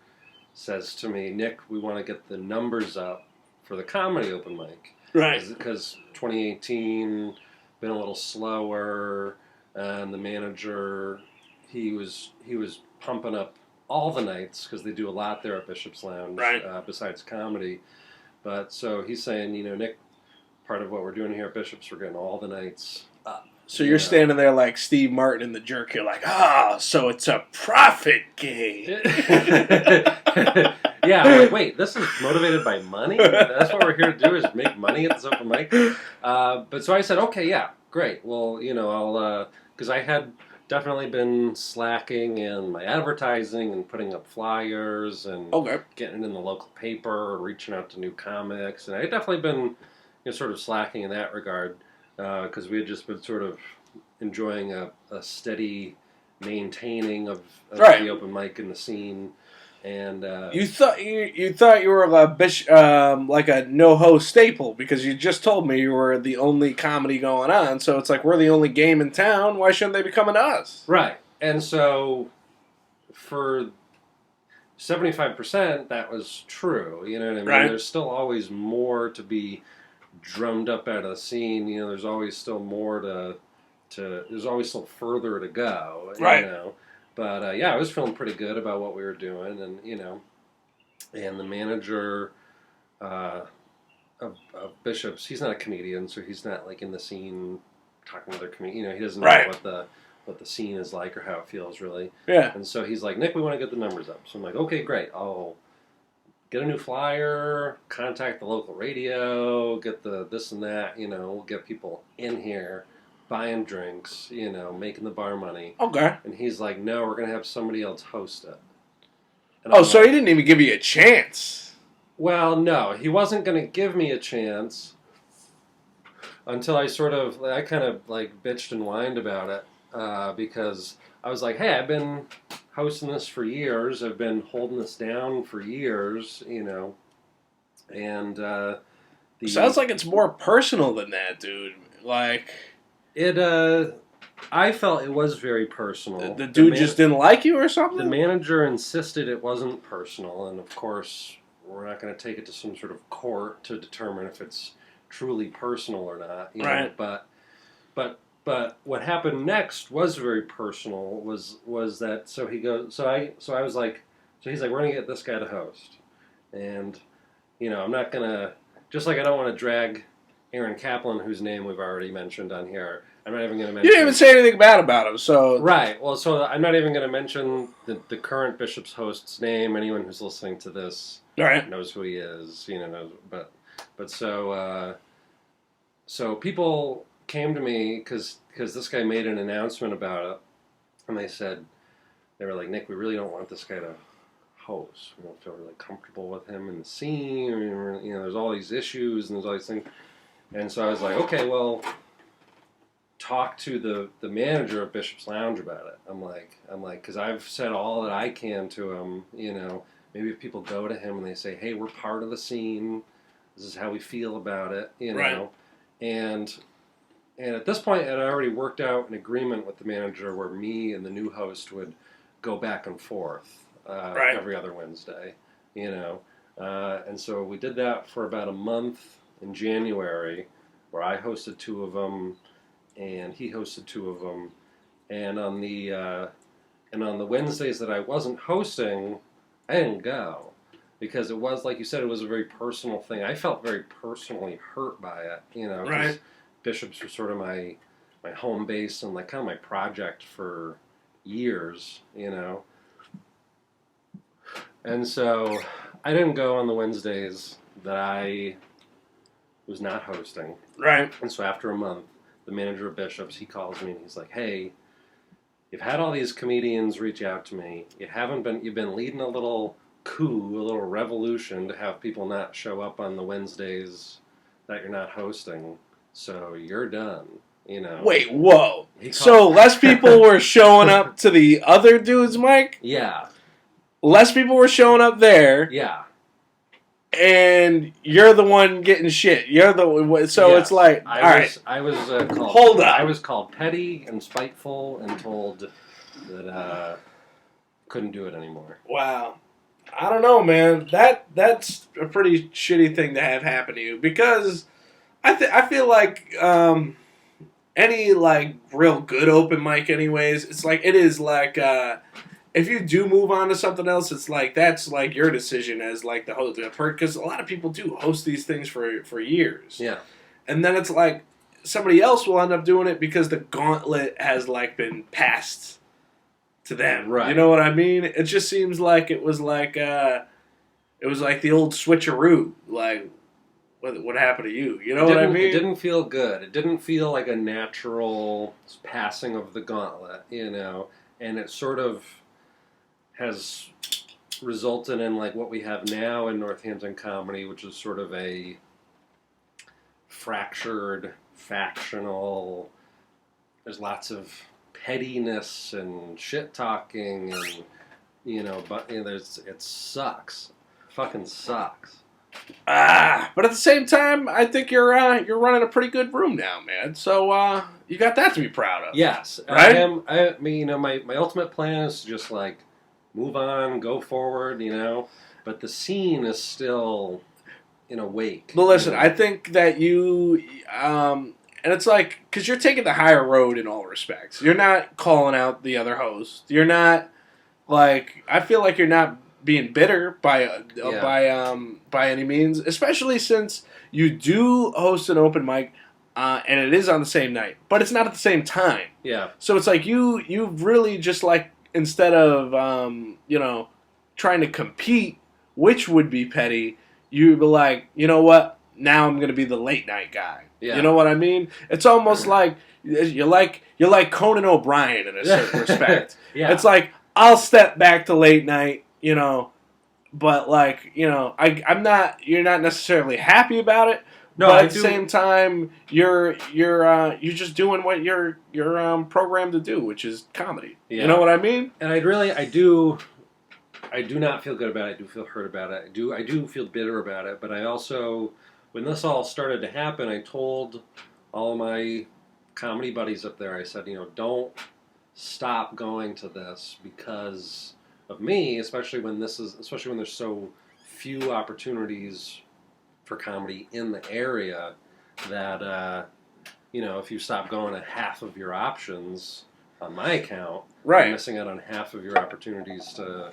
says to me, "Nick, we want to get the numbers up for the comedy open mic, right? Because 2018 been a little slower, and the manager he was pumping up all the nights because they do a lot there at Bishop's Lounge, right. Besides comedy. But so he's saying, Nick, part of what we're doing here at Bishop's, we're getting all the nights up. So you're standing there like Steve Martin in The Jerk. You're like, so it's a profit game. Yeah, I'm like, wait, this is motivated by money? That's what we're here to do, is make money at this open mic? But so I said, okay, yeah, great. Well, I'll, because I had definitely been slacking in my advertising and putting up flyers and getting in the local paper, reaching out to new comics, and I had definitely been sort of slacking in that regard because we had just been sort of enjoying a steady maintaining of the open mic in the scene. And you thought you were like a no-host staple because you just told me you were the only comedy going on. So it's like, we're the only game in town. Why shouldn't they be coming to us? Right. And so for 75%, that was true. You know what I mean? Right. There's still always more to be drummed up out of the scene. There's always still more there's always still further to go. Right. But I was feeling pretty good about what we were doing, and and the manager of Bishop's, he's not a comedian, so he's not like in the scene talking to other comedians. He doesn't know what the scene is like or how it feels really. Yeah. And so he's like, Nick, we want to get the numbers up. So I'm like, okay, great. I'll get a new flyer, contact the local radio, get the this and that. We'll get people in here, buying drinks, making the bar money. Okay. And he's like, no, we're going to have somebody else host it. So he didn't even give you a chance. Well, no, he wasn't going to give me a chance until I kind of like bitched and whined about it because I was like, hey, I've been hosting this for years. I've been holding this down for years, and sounds like it's more personal than that, dude. Like... I felt it was very personal. The dude just didn't like you or something? The manager insisted it wasn't personal, and of course, we're not going to take it to some sort of court to determine if it's truly personal or not. Right. But what happened next was very personal. Was that so? He goes. So I was like. So he's like, we're going to get this guy to host, and I'm not going to, just like I don't want to drag Aaron Kaplan, whose name we've already mentioned on here. I'm not even going to mention... You didn't even say anything bad about him, so... Right. Well, so I'm not even going to mention the current Bishop's host's name. Anyone who's listening to this knows who he is. But so people came to me because this guy made an announcement about it, and they were like, Nick, we really don't want this guy to host. We don't feel really comfortable with him in the scene. There's all these issues and there's all these things. And so I was like, okay, well, talk to the manager of Bishop's Lounge about it. I'm like, because I've said all that I can to him. Maybe if people go to him and they say, hey, we're part of the scene. This is how we feel about it. Right. And at this point, I'd already worked out an agreement with the manager where me and the new host would go back and forth every other Wednesday. And so we did that for about a month. In January, where I hosted 2 of them, and he hosted 2 of them, and on the Wednesdays that I wasn't hosting, I didn't go because it was, like you said, it was a very personal thing. I felt very personally hurt by it, Right. Bishop's was sort of my home base and like kind of my project for years, and so I didn't go on the Wednesdays that I was not hosting. Right. And so after a month, the manager of Bishop's, he calls me and he's like, hey, you've had all these comedians reach out to me. You've been leading a little coup, a little revolution to have people not show up on the Wednesdays that you're not hosting. So you're done. You know. Wait, whoa. So less people were showing up to the other dude's mic? Yeah. Less people were showing up there. Yeah. And you're the one getting shit. You're the so yes. It's like I was called. Hold up. I was called petty and spiteful and told that couldn't do it anymore. Wow. I don't know, man. That's a pretty shitty thing to have happen to you because I feel like any like real good open mic, anyways. It's like it is like. If you do move on to something else, it's like that's like your decision as like the host, because a lot of people do host these things for years. Yeah, and then it's like somebody else will end up doing it because the gauntlet has like been passed to them. Right. You know what I mean? It just seems like it was like the old switcheroo. Like what happened to you? You know what I mean? It didn't feel good. It didn't feel like a natural passing of the gauntlet. You know, and it sort of has resulted in like what we have now in North Hampton comedy, which is sort of a fractured, factional. There's lots of pettiness and shit talking, and but it sucks, fucking sucks. But at the same time, I think you're running a pretty good room now, man. So you got that to be proud of. Yes, right. I mean, my ultimate plan is to just like move on, go forward, But the scene is still in a wake. But listen, I think that you, and it's like, because you're taking the higher road in all respects. You're not calling out the other host. You're not, like, I feel like you're not being bitter by any means, especially since you do host an open mic, and it is on the same night, but it's not at the same time. Yeah. So it's like you've really just like, instead of, trying to compete, which would be petty, you'd be like, you know what? Now I'm going to be the late night guy. Yeah. You know what I mean? It's almost like you're like Conan O'Brien in a certain respect. Yeah. It's like, I'll step back to late night, but like, I'm not, you're not necessarily happy about it. No, but at the same time, you're just doing what you're programmed to do, which is comedy. Yeah. You know what I mean? And I do not feel good about it. I do feel hurt about it. I do feel bitter about it. But I also, when this all started to happen, I told all of my comedy buddies up there, I said, don't stop going to this because of me, especially when there's so few opportunities for comedy in the area that if you stop going to half of your options on my account, right, you're missing out on half of your opportunities to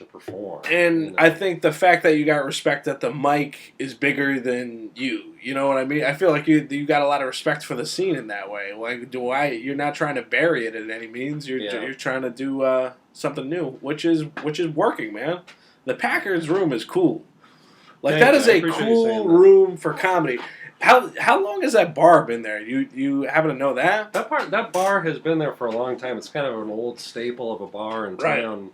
perform. And I think the fact that you got respect that the mic is bigger than you. You know what I mean? I feel like you got a lot of respect for the scene in that way. Like, you're not trying to bury it in any means. You're trying to do something new, which is working, man. The Packers room is cool. Like, that is a cool room for comedy. How long has that bar been there? You happen to know that? That bar has been there for a long time. It's kind of an old staple of a bar in town.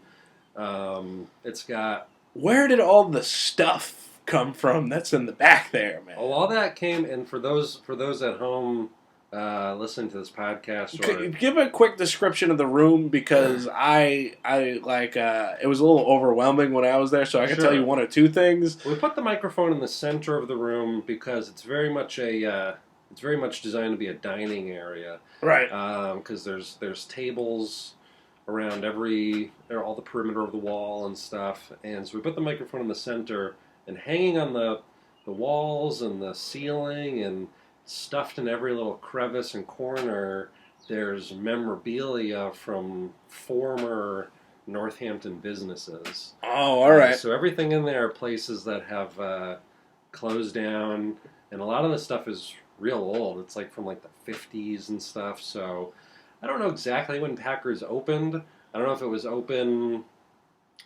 It's got... Where did all the stuff come from that's in the back there, man? All that came, and for those at home listening to this podcast, give a quick description of the room, because I like it was a little overwhelming when I was there, so I can tell you one or two things. We put the microphone in the center of the room because it's very much designed to be a dining area, right? Because there's tables around all the perimeter of the wall and stuff, and so we put the microphone in the center, and hanging on the walls and the ceiling and stuffed in every little crevice and corner, there's memorabilia from former North Hampton businesses. Oh, all right. So everything in there are places that have closed down, and a lot of the stuff is real old. It's like from like the 50s and stuff, so I don't know exactly when Packers opened. I don't know if it was open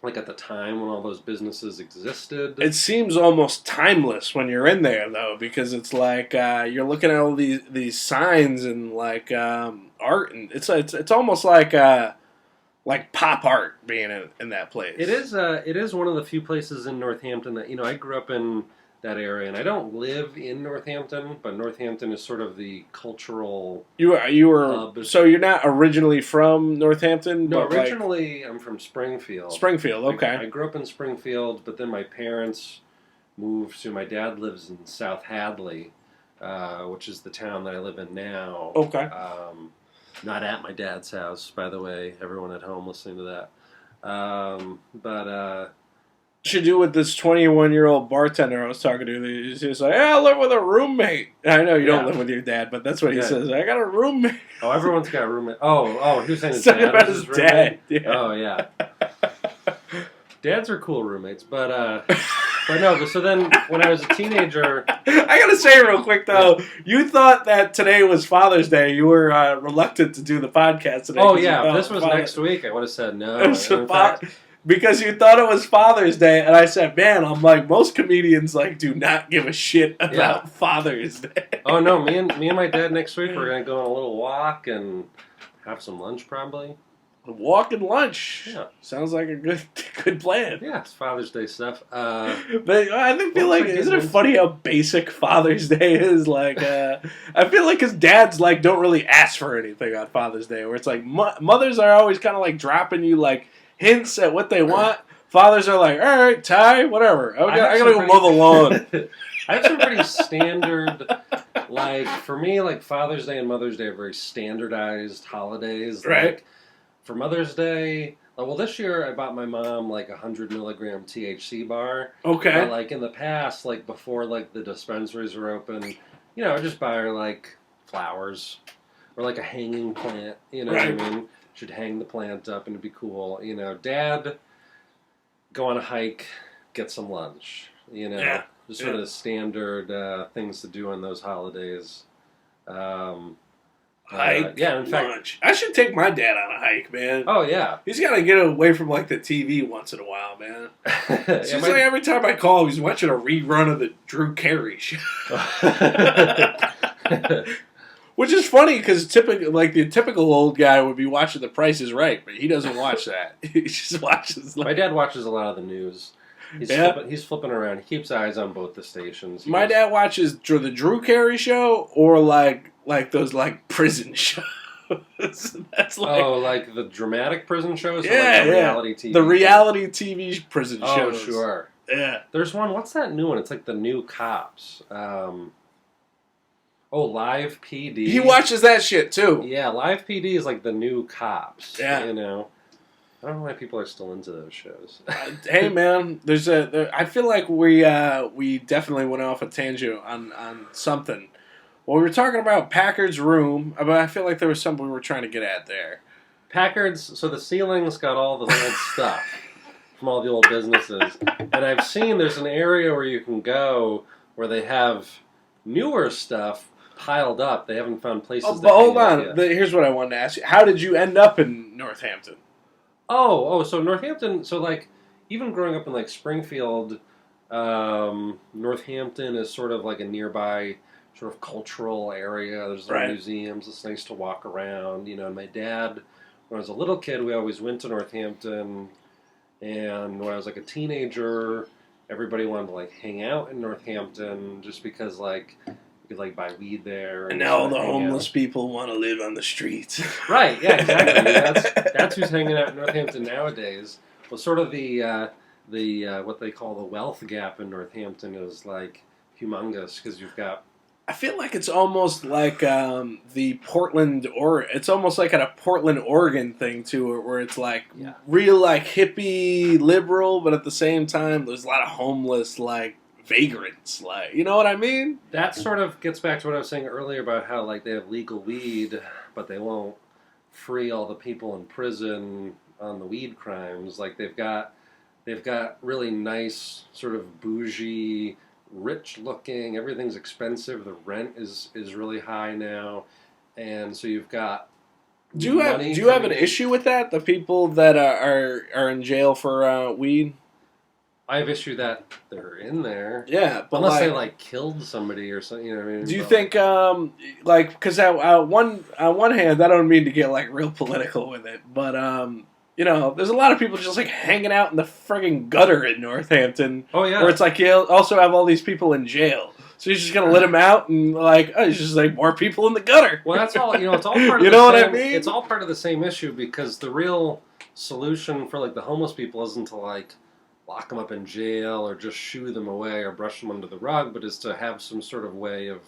like at the time when all those businesses existed. It seems almost timeless when you're in there, though, because it's like you're looking at all these signs and like art, and it's almost like pop art being in that place. It is one of the few places in Northampton that, I grew up in that area, and I don't live in Northampton, but Northampton is sort of the cultural You were hub. so you're not originally from Northampton? No, but originally I'm from Springfield. Springfield, okay. I grew up in Springfield, but then my parents moved to. My dad lives in South Hadley, which is the town that I live in now. Okay. Not at my dad's house, by the way. Everyone at home listening to that. But should do with this 21-year-old bartender I was talking to. He's just like, I live with a roommate. I know you don't live with your dad, but that's what he says. I got a roommate. Oh, everyone's got a roommate. Oh, he was saying his Something dad about was his roommate? dad. Yeah. Oh, yeah. Dads are cool roommates, but no. But so then, when I was a teenager, I gotta say real quick though, you thought that today was Father's Day. You were reluctant to do the podcast today. Oh yeah, if this was next week, I would have said no. In fact, because you thought it was Father's Day, and I said, man, I'm like, most comedians like do not give a shit about Father's Day. Oh no, me and my dad next week we're gonna go on a little walk and have some lunch probably. Walk and lunch. Yeah, sounds like a good plan. Yeah, it's Father's Day stuff. But I feel like, isn't it funny how basic Father's Day is? Like, I feel like his dads like don't really ask for anything on Father's Day, where it's like mothers are always kind of like dropping you like hints at what they want. Fathers are like, all right, Ty, whatever. I gotta go mow the lawn. I have some pretty standard, like for me, like Father's Day and Mother's Day are very standardized holidays. Right. Like, for Mother's Day, well, this year I bought my mom like a 100 milligram THC bar. Okay. But like in the past, like before like the dispensaries were open, I just buy her like flowers or like a hanging plant. You know what I mean? Should hang the plant up and it'd be cool. Dad, go on a hike, get some lunch. Just sort of the standard things to do on those holidays. Hike, in fact, lunch. I should take my dad on a hike, man. Oh yeah, he's got to get away from like the TV once in a while, man. Seems like every time I call him, he's watching a rerun of the Drew Carey show. Which is funny because the typical old guy would be watching The Price is Right, but he doesn't watch that. He just watches. My dad watches a lot of the news. He's flipping around. He keeps eyes on both the stations. My dad watches the Drew Carey show or like those like prison shows. That's like like the dramatic prison shows. Yeah, or like the reality TV. The reality TV prison shows. Oh sure. Yeah. There's one. What's that new one? It's like the new Cops. Live PD. He watches that shit too. Yeah, Live PD is like the new Cops. Yeah. I don't know why people are still into those shows. Hey man, I feel like we definitely went off a tangent on something. Well, we were talking about Packard's room, but I feel like there was something we were trying to get at there. Packard's, so the ceiling's got all the old stuff from all the old businesses. And I've seen there's an area where you can go where they have newer stuff piled up. They haven't found places but hold on. Here's what I wanted to ask you. How did you end up in Northampton? So Northampton, so like, even growing up in like Springfield, Northampton is sort of like a nearby sort of cultural area. There's museums. It's nice to walk around. And my dad, when I was a little kid, we always went to Northampton. And when I was like a teenager, everybody wanted to like hang out in Northampton just because like you could like buy weed there. And now all the homeless people want to live on the streets. Right. Yeah. Exactly. That's who's hanging out in Northampton nowadays. Well, sort of the what they call the wealth gap in Northampton is like humongous because you've got. I feel like it's almost like the Portland, or it's almost like a Portland, Oregon thing too, where it's like real like hippie liberal, but at the same time there's a lot of homeless like vagrants, like, you know what I mean? That sort of gets back to what I was saying earlier about how like they have legal weed, but they won't free all the people in prison on the weed crimes. Like they've got really nice sort of bougie, rich looking, everything's expensive, the rent is really high now, and so you've got Do you have an issue with that? The people that are in jail for weed? I have issue that they're in there. Yeah, but unless they killed somebody or something. You know what I mean? Do you think because on one hand, I don't mean to get real political with it, but there's a lot of people just hanging out in the friggin' gutter in North Hampton. Oh yeah, where it's you also have all these people in jail. So you're just gonna let them out and it's just more people in the gutter. Well, that's all. It's all part of what I mean? It's all part of the same issue because the real solution for the homeless people isn't to lock them up in jail or just shoo them away or brush them under the rug, but is to have some sort of way of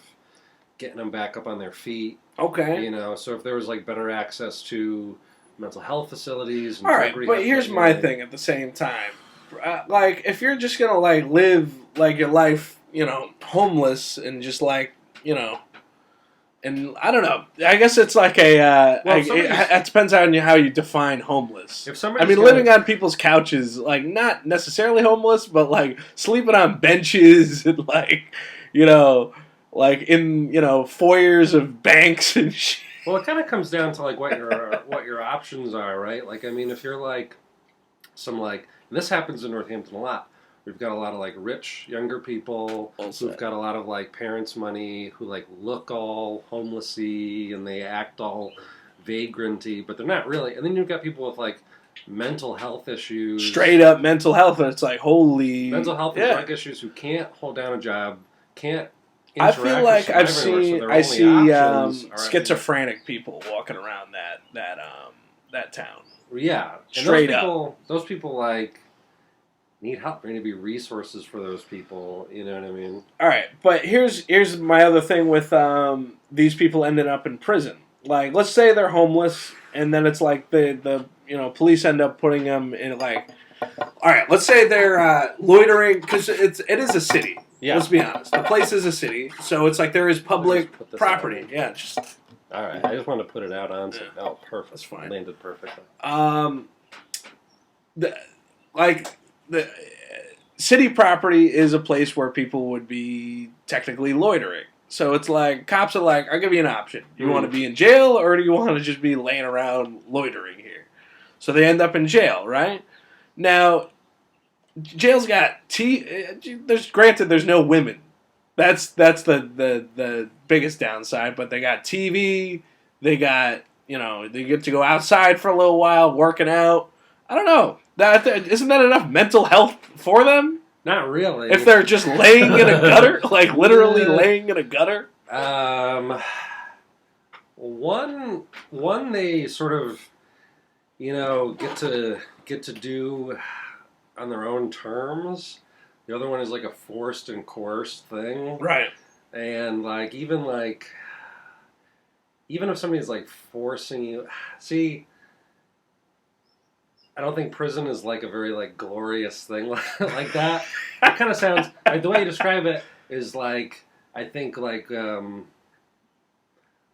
getting them back up on their feet. Okay. So if there was better access to mental health facilities. And all right, but here's my thing. At the same time, if you're just gonna live your life. Homeless and just and I don't know. I guess it's it depends on how you define homeless. If living on people's couches, not necessarily homeless, but sleeping on benches and in foyers of banks and shit. Well, it kind of comes down to what your options are, right? If you're and this happens in North Hampton a lot. We've got a lot of rich younger people who've got a lot of parents' money who look all homelessy and they act all vagranty, but they're not really. And then you've got people with mental health issues, straight up mental health, and it's holy mental health and drug issues who can't hold down a job, can't. I feel like I see schizophrenic people walking around that town. Yeah, straight up. Those people need help. There need to be resources for those people. You know what I mean? All right, but here's my other thing with these people ending up in prison. Let's say they're homeless, and then it's the police end up putting them in all right, let's say they're loitering because it is a city. Yeah. Let's be honest. The place is a city, so it's there is public property. Yeah, just. All right, I just wanted to put it out on. Oh, perfect. That's fine. Landed perfectly. The city property is a place where people would be technically loitering. So it's cops are I'll give you an option. You want to be in jail or do you want to just be laying around loitering here? So they end up in jail, right? Now, jail's got there's no women. That's the biggest downside, but they got TV, they got, they get to go outside for a little while working out. I don't know. Isn't that enough mental health for them? Not really. If they're just laying in a gutter, literally laying in a gutter. One they sort of, get to do on their own terms. The other one is a forced and coerced thing, right? And even if somebody's forcing you, see. I don't think prison is a very glorious thing like that. It kind of sounds the way you describe it is I think it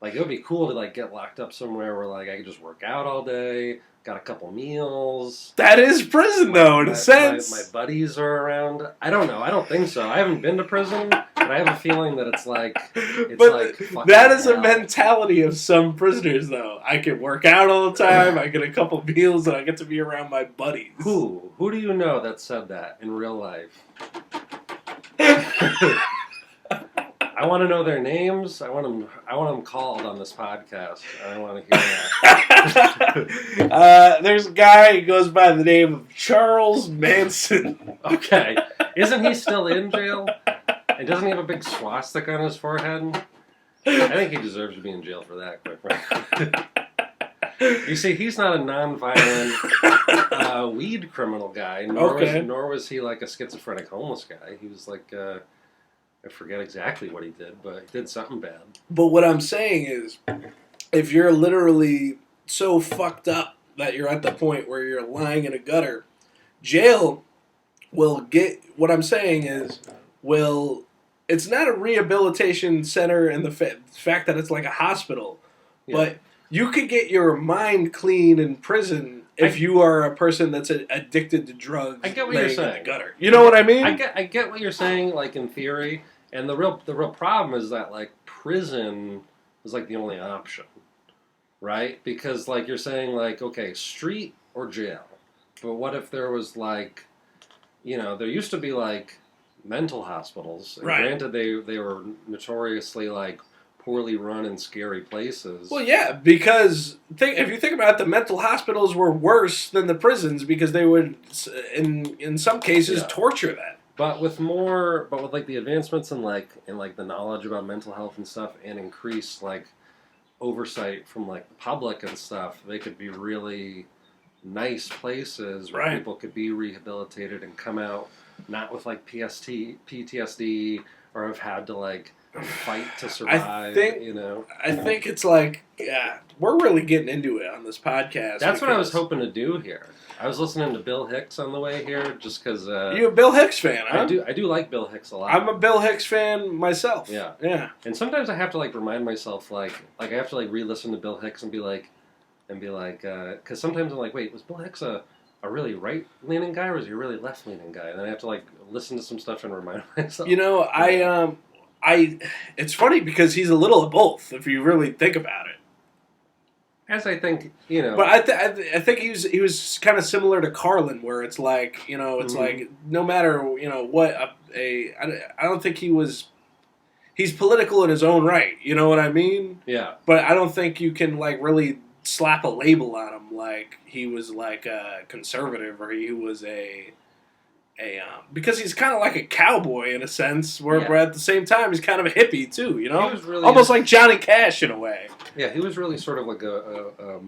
would be cool to get locked up somewhere where I could just work out all day, got a couple meals. That is prison though, in a sense. My buddies are around. I don't know. I don't think so. I haven't been to prison, but I have a feeling that it's that is a mentality of some prisoners though. I can work out all the time, I get a couple meals, and I get to be around my buddies. Who do you know that said that in real life? I want to know their names. I want them called on this podcast. I want to hear that. There's a guy who goes by the name of Charles Manson. Okay. Isn't he still in jail? And doesn't he have a big swastika on his forehead? I think he deserves to be in jail for that, quite frankly. You see, he's not a non-violent weed criminal guy, nor was he a schizophrenic homeless guy. He was I forget exactly what he did, but he did something bad. But what I'm saying is, if you're literally so fucked up that you're at the point where you're lying in a gutter, jail will get... What I'm saying is, it's not a rehabilitation center in the fact that it's like a hospital, but you could get your mind clean in prison if you are a person that's addicted to drugs. I get what you're saying. In the gutter. You know what I mean? I get what you're saying, in theory. And the real problem is that prison is the only option. right? Because like you're saying, like, okay, street or jail, but what if there was like, there used to be like mental hospitals, and Right. granted they were notoriously like poorly run and scary places. Well, yeah, because if you think about it, the mental hospitals were worse than the prisons because they would, in some cases, torture them. But with like the advancements in like the knowledge about mental health and stuff, and increased like oversight from like the public and stuff, they could be really nice places where people could be rehabilitated and come out not with like PTSD or have had to like fight to survive. I think it's like, yeah, we're really getting into it on this podcast. That's what I was hoping to do here. I was listening to Bill Hicks on the way here, just because. You a Bill Hicks fan? Huh? I do like Bill Hicks a lot. I'm a Bill Hicks fan myself. Yeah. And sometimes I have to like remind myself, like I have to like re-listen to Bill Hicks and be like, because sometimes I'm like, wait, was Bill Hicks a right-leaning guy or was he a really left-leaning guy? And then I have to like listen to some stuff and remind myself. It's funny because he's a little of both if you really think about it. As I think, But I think he was kind of similar to Carlin, where it's like, it's like no matter, what I don't think he's political in his own right, you know what I mean? Yeah. But I don't think you can like really slap a label on him like he was like a conservative or he was because he's kind of like a cowboy in a sense, but at the same time he's kind of a hippie too, He was really almost like Johnny Cash in a way. Yeah, he was really sort of like a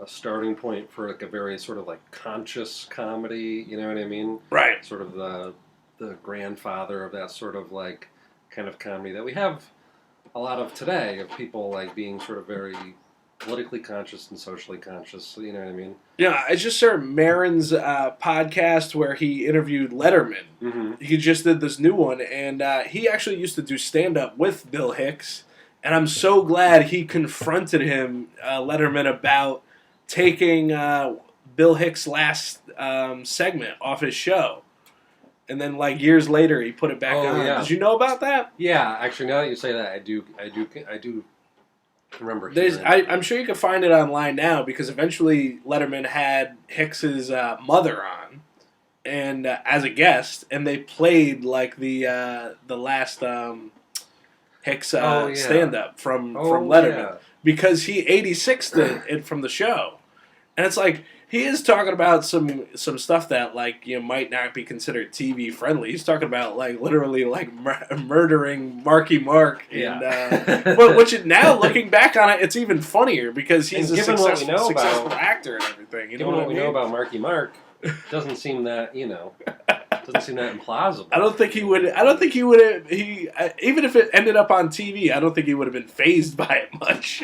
starting point for like a very sort of like conscious comedy, you know what I mean? Right. Sort of the grandfather of that sort of like kind of comedy that we have a lot of today, of people like being sort of very politically conscious and socially conscious, you know what I mean? Yeah, I just heard Maron's podcast where he interviewed Letterman. Mm-hmm. He just did this new one, and he actually used to do stand-up with Bill Hicks, and I'm so glad he confronted him, Letterman, about taking Bill Hicks' last segment off his show. And then, like, years later, he put it back on. Yeah. Did you know about that? Yeah, actually, now that you say that, I do remember. I'm sure you can find it online now because eventually Letterman had Hicks's mother on, and as a guest, and they played like the last Hicks stand-up from Letterman because he 86'd it from the show, and it's like. He is talking about some stuff that like might not be considered TV friendly. He's talking about like literally like murdering Marky Mark, and which now looking back on it, it's even funnier because he's a successful actor and everything. Given what we know about Marky Mark, doesn't seem that implausible. I don't think he would. Even if it ended up on TV, I don't think he would have been fazed by it much.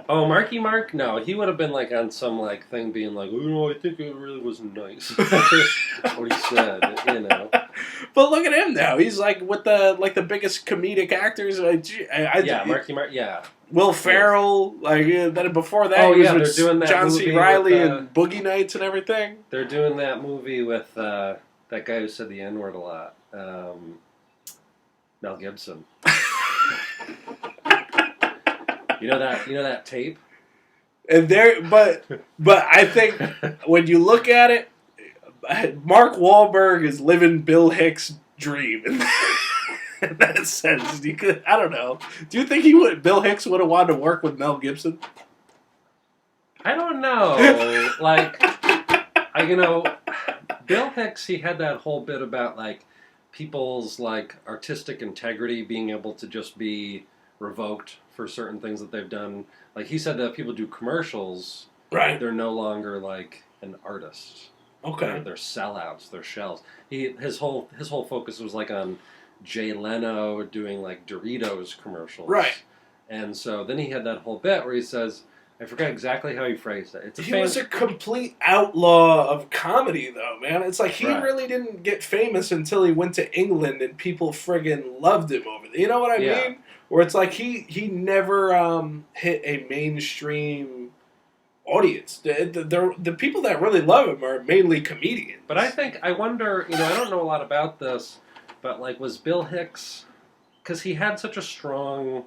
Oh, Marky Mark? No, he would have been like on some like thing being like, I think it really wasn't nice. What he said, But look at him now. He's like with the biggest comedic actors. Marky Mark, yeah. Will Ferrell, then before that, he was with doing that John C. Reilly and Boogie Nights and everything. They're doing that movie with that guy who said the N-word a lot, Mel Gibson. You know that tape? And but I think when you look at it, Mark Wahlberg is living Bill Hicks' dream in that sense. I don't know. Do you think Bill Hicks would have wanted to work with Mel Gibson? I don't know. Bill Hicks, he had that whole bit about like people's like artistic integrity being able to just be revoked for certain things that they've done. Like he said that people do commercials, right? They're no longer like an artist. Okay. They're sellouts. They're shells. His whole focus was like on Jay Leno doing like Doritos commercials. Right. And so then he had that whole bit where he says, I forgot exactly how he phrased it. He was a complete outlaw of comedy, though, man. It's like he really didn't get famous until he went to England and people friggin' loved him over there. You know what I mean? Where it's like he never hit a mainstream audience. The people that really love him are mainly comedians. But I wonder, I don't know a lot about this, but like was Bill Hicks, because he had such a strong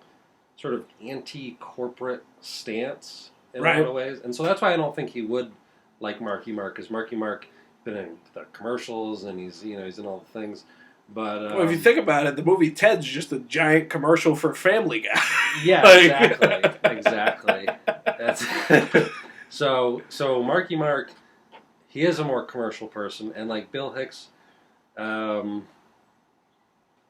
sort of anti-corporate stance in a Right. lot of ways, and so that's why I don't think he would like Marky Mark, because Marky Mark been in the commercials and he's in all the things. But Well, if you think about it, the movie Ted's just a giant commercial for Family Guy. yeah, Like- exactly. That's so Marky Mark, he is a more commercial person, and like Bill Hicks,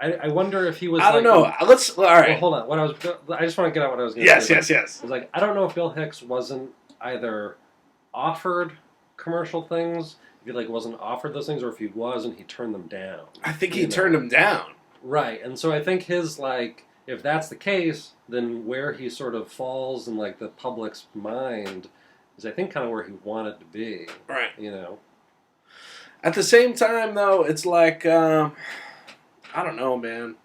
I wonder if he was. I don't know. Let's all right. Well, hold on. I just want to get out what I was going to Yes, say. yes, yes. It's like I don't know if Bill Hicks wasn't either offered commercial things, if he like wasn't offered those things, or if he was and he turned them down. I think he turned them down. Right, and so I think his like, if that's the case, then where he sort of falls in like the public's mind is, I think, kind of where he wanted to be. Right. You know. At the same time, though, it's like I don't know, man.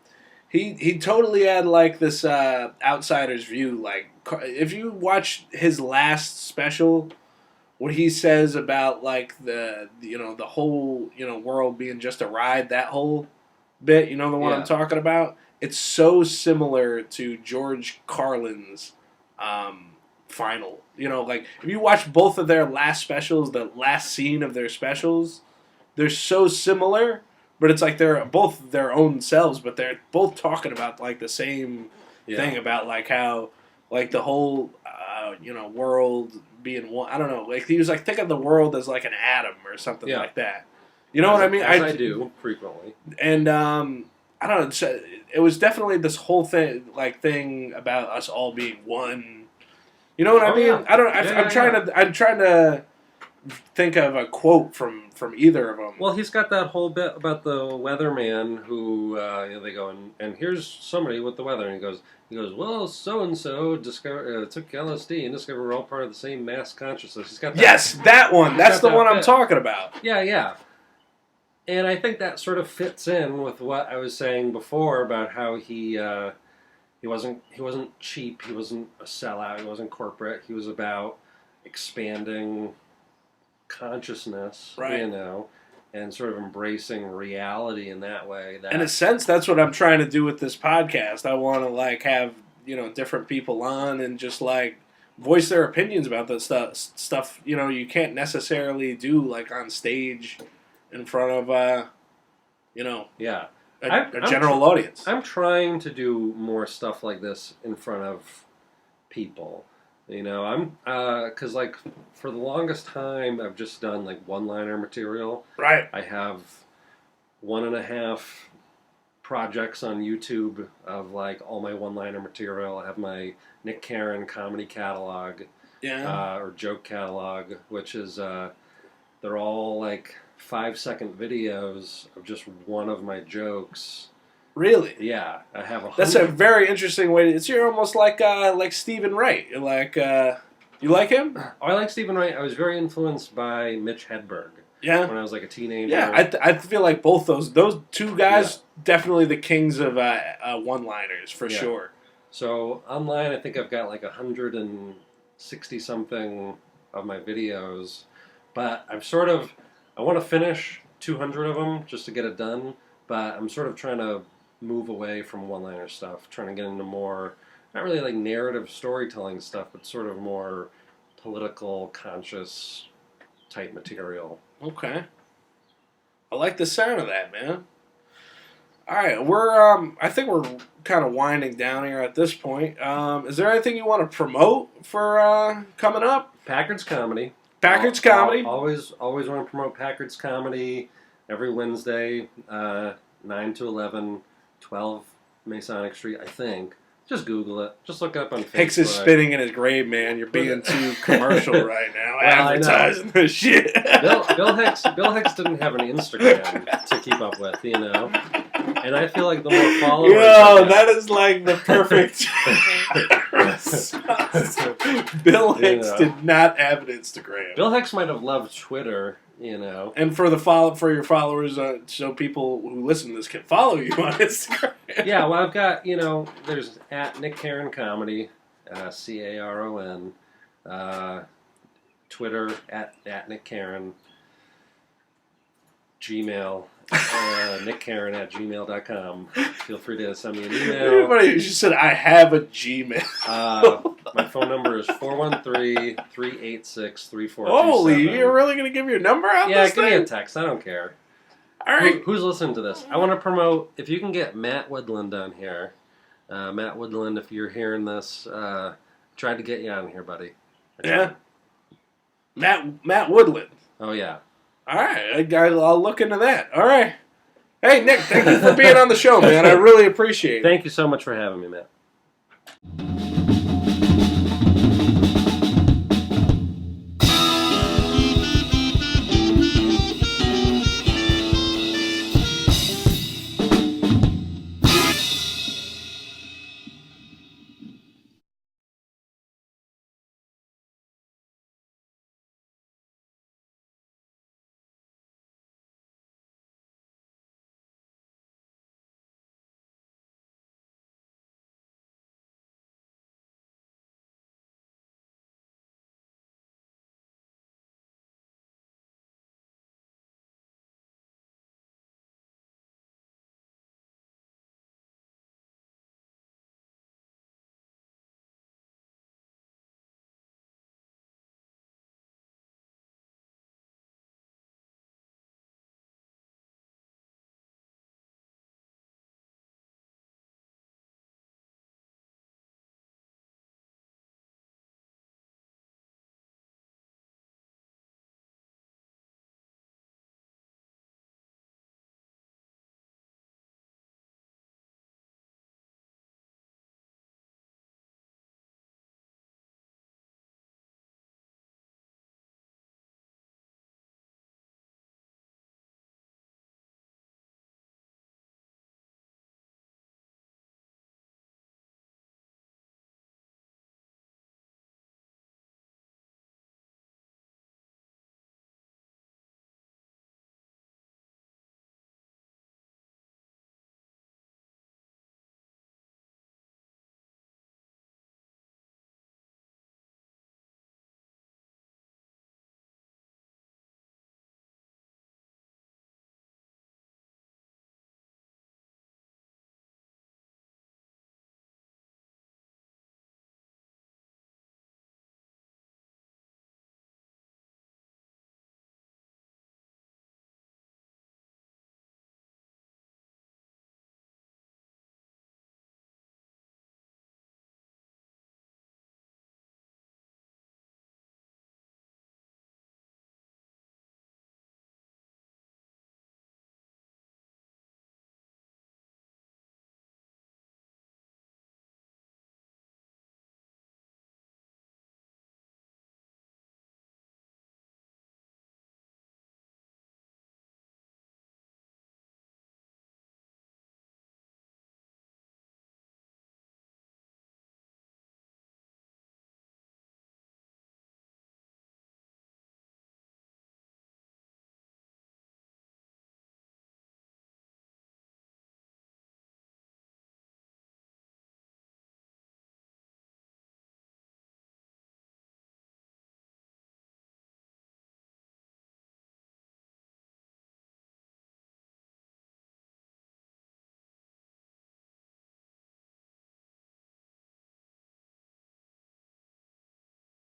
He totally had like this outsider's view. Like if you watch his last special, what he says about like the whole world being just a ride, that whole bit, the one I'm talking about, it's so similar to George Carlin's final. Like if you watch both of their last specials, the last scene of their specials, they're so similar, but it's like they're both their own selves, but they're both talking about like the same thing about like how like the whole world being one. I don't know. Like he was like, think of the world as like an atom or something like that. You know what I mean? I do frequently. And I don't know. It was definitely this whole thing about us all being one. You know what I mean? Yeah. I don't. I'm trying to think of a quote from either of them. Well, he's got that whole bit about the weatherman who they go and here's somebody with the weather, and he goes, well, so and so took LSD and discovered we're all part of the same mass consciousness. He's got that, yes, that one. That's the one I'm talking about. Yeah. And I think that sort of fits in with what I was saying before about how he wasn't cheap, he wasn't a sellout, he wasn't corporate. He was about expanding consciousness, right? And sort of embracing reality in that way. In a sense, that's what I'm trying to do with this podcast. I want to like have different people on and just like voice their opinions about this stuff. You can't necessarily do like on stage in front of a general audience. I'm trying to do more stuff like this in front of people. I'm because like for the longest time I've just done like one-liner material. Right. I have 1.5 projects on YouTube of like all my one-liner material. I have my Nick Caron comedy catalog, or joke catalog, which is they're all like 5-second videos of just one of my jokes. Really? Yeah, I have 100. That's a very interesting way. You're almost like Stephen Wright. You're like you like him? Oh, I like Stephen Wright. I was very influenced by Mitch Hedberg. Yeah. When I was like a teenager. Yeah, I feel like both those two guys definitely the kings of one-liners for sure. So online, I think I've got like 160 something of my videos, but I want to finish 200 of them just to get it done. But I'm sort of trying to move away from one-liner stuff, trying to get into more, not really like narrative storytelling stuff, but sort of more political, conscious type material. Okay. I like the sound of that, man. All right, I think we're kind of winding down here at this point. Is there anything you want to promote for coming up? Packard's Comedy. Packard's Comedy. Always want to promote Packard's Comedy every Wednesday, 9 to 11, 12 Masonic Street, I think. Just Google it. Just look it up on Facebook. Hicks is spinning in his grave, man. You're being too commercial right now. Advertising this shit. Bill Hicks didn't have an Instagram to keep up with, And I feel like the more followers... that is like the perfect... Bill Hicks did not have an Instagram. Bill Hicks might have loved Twitter, And for your followers, so people who listen to this can follow you on Instagram. Yeah, well, I've got, there's at Nick Caron Comedy, Caron, Twitter at Nick Caron. Gmail. Nick Caron at gmail.com. Feel free to send me an email. Everybody just said, I have a Gmail. My phone number is 413-386-3427. Holy, you're really going to give your number out? Yeah, this give me thing? a text. I don't care. All right. Who's listening to this? I want to promote, if you can get Matt Woodland on here. Matt Woodland, if you're hearing this, tried to get you on here, buddy. Yeah. Matt Woodland. Oh, yeah. All right. I'll look into that. All right. Hey, Nick, thank you for being on the show, man. I really appreciate it. Thank you so much for having me, Matt.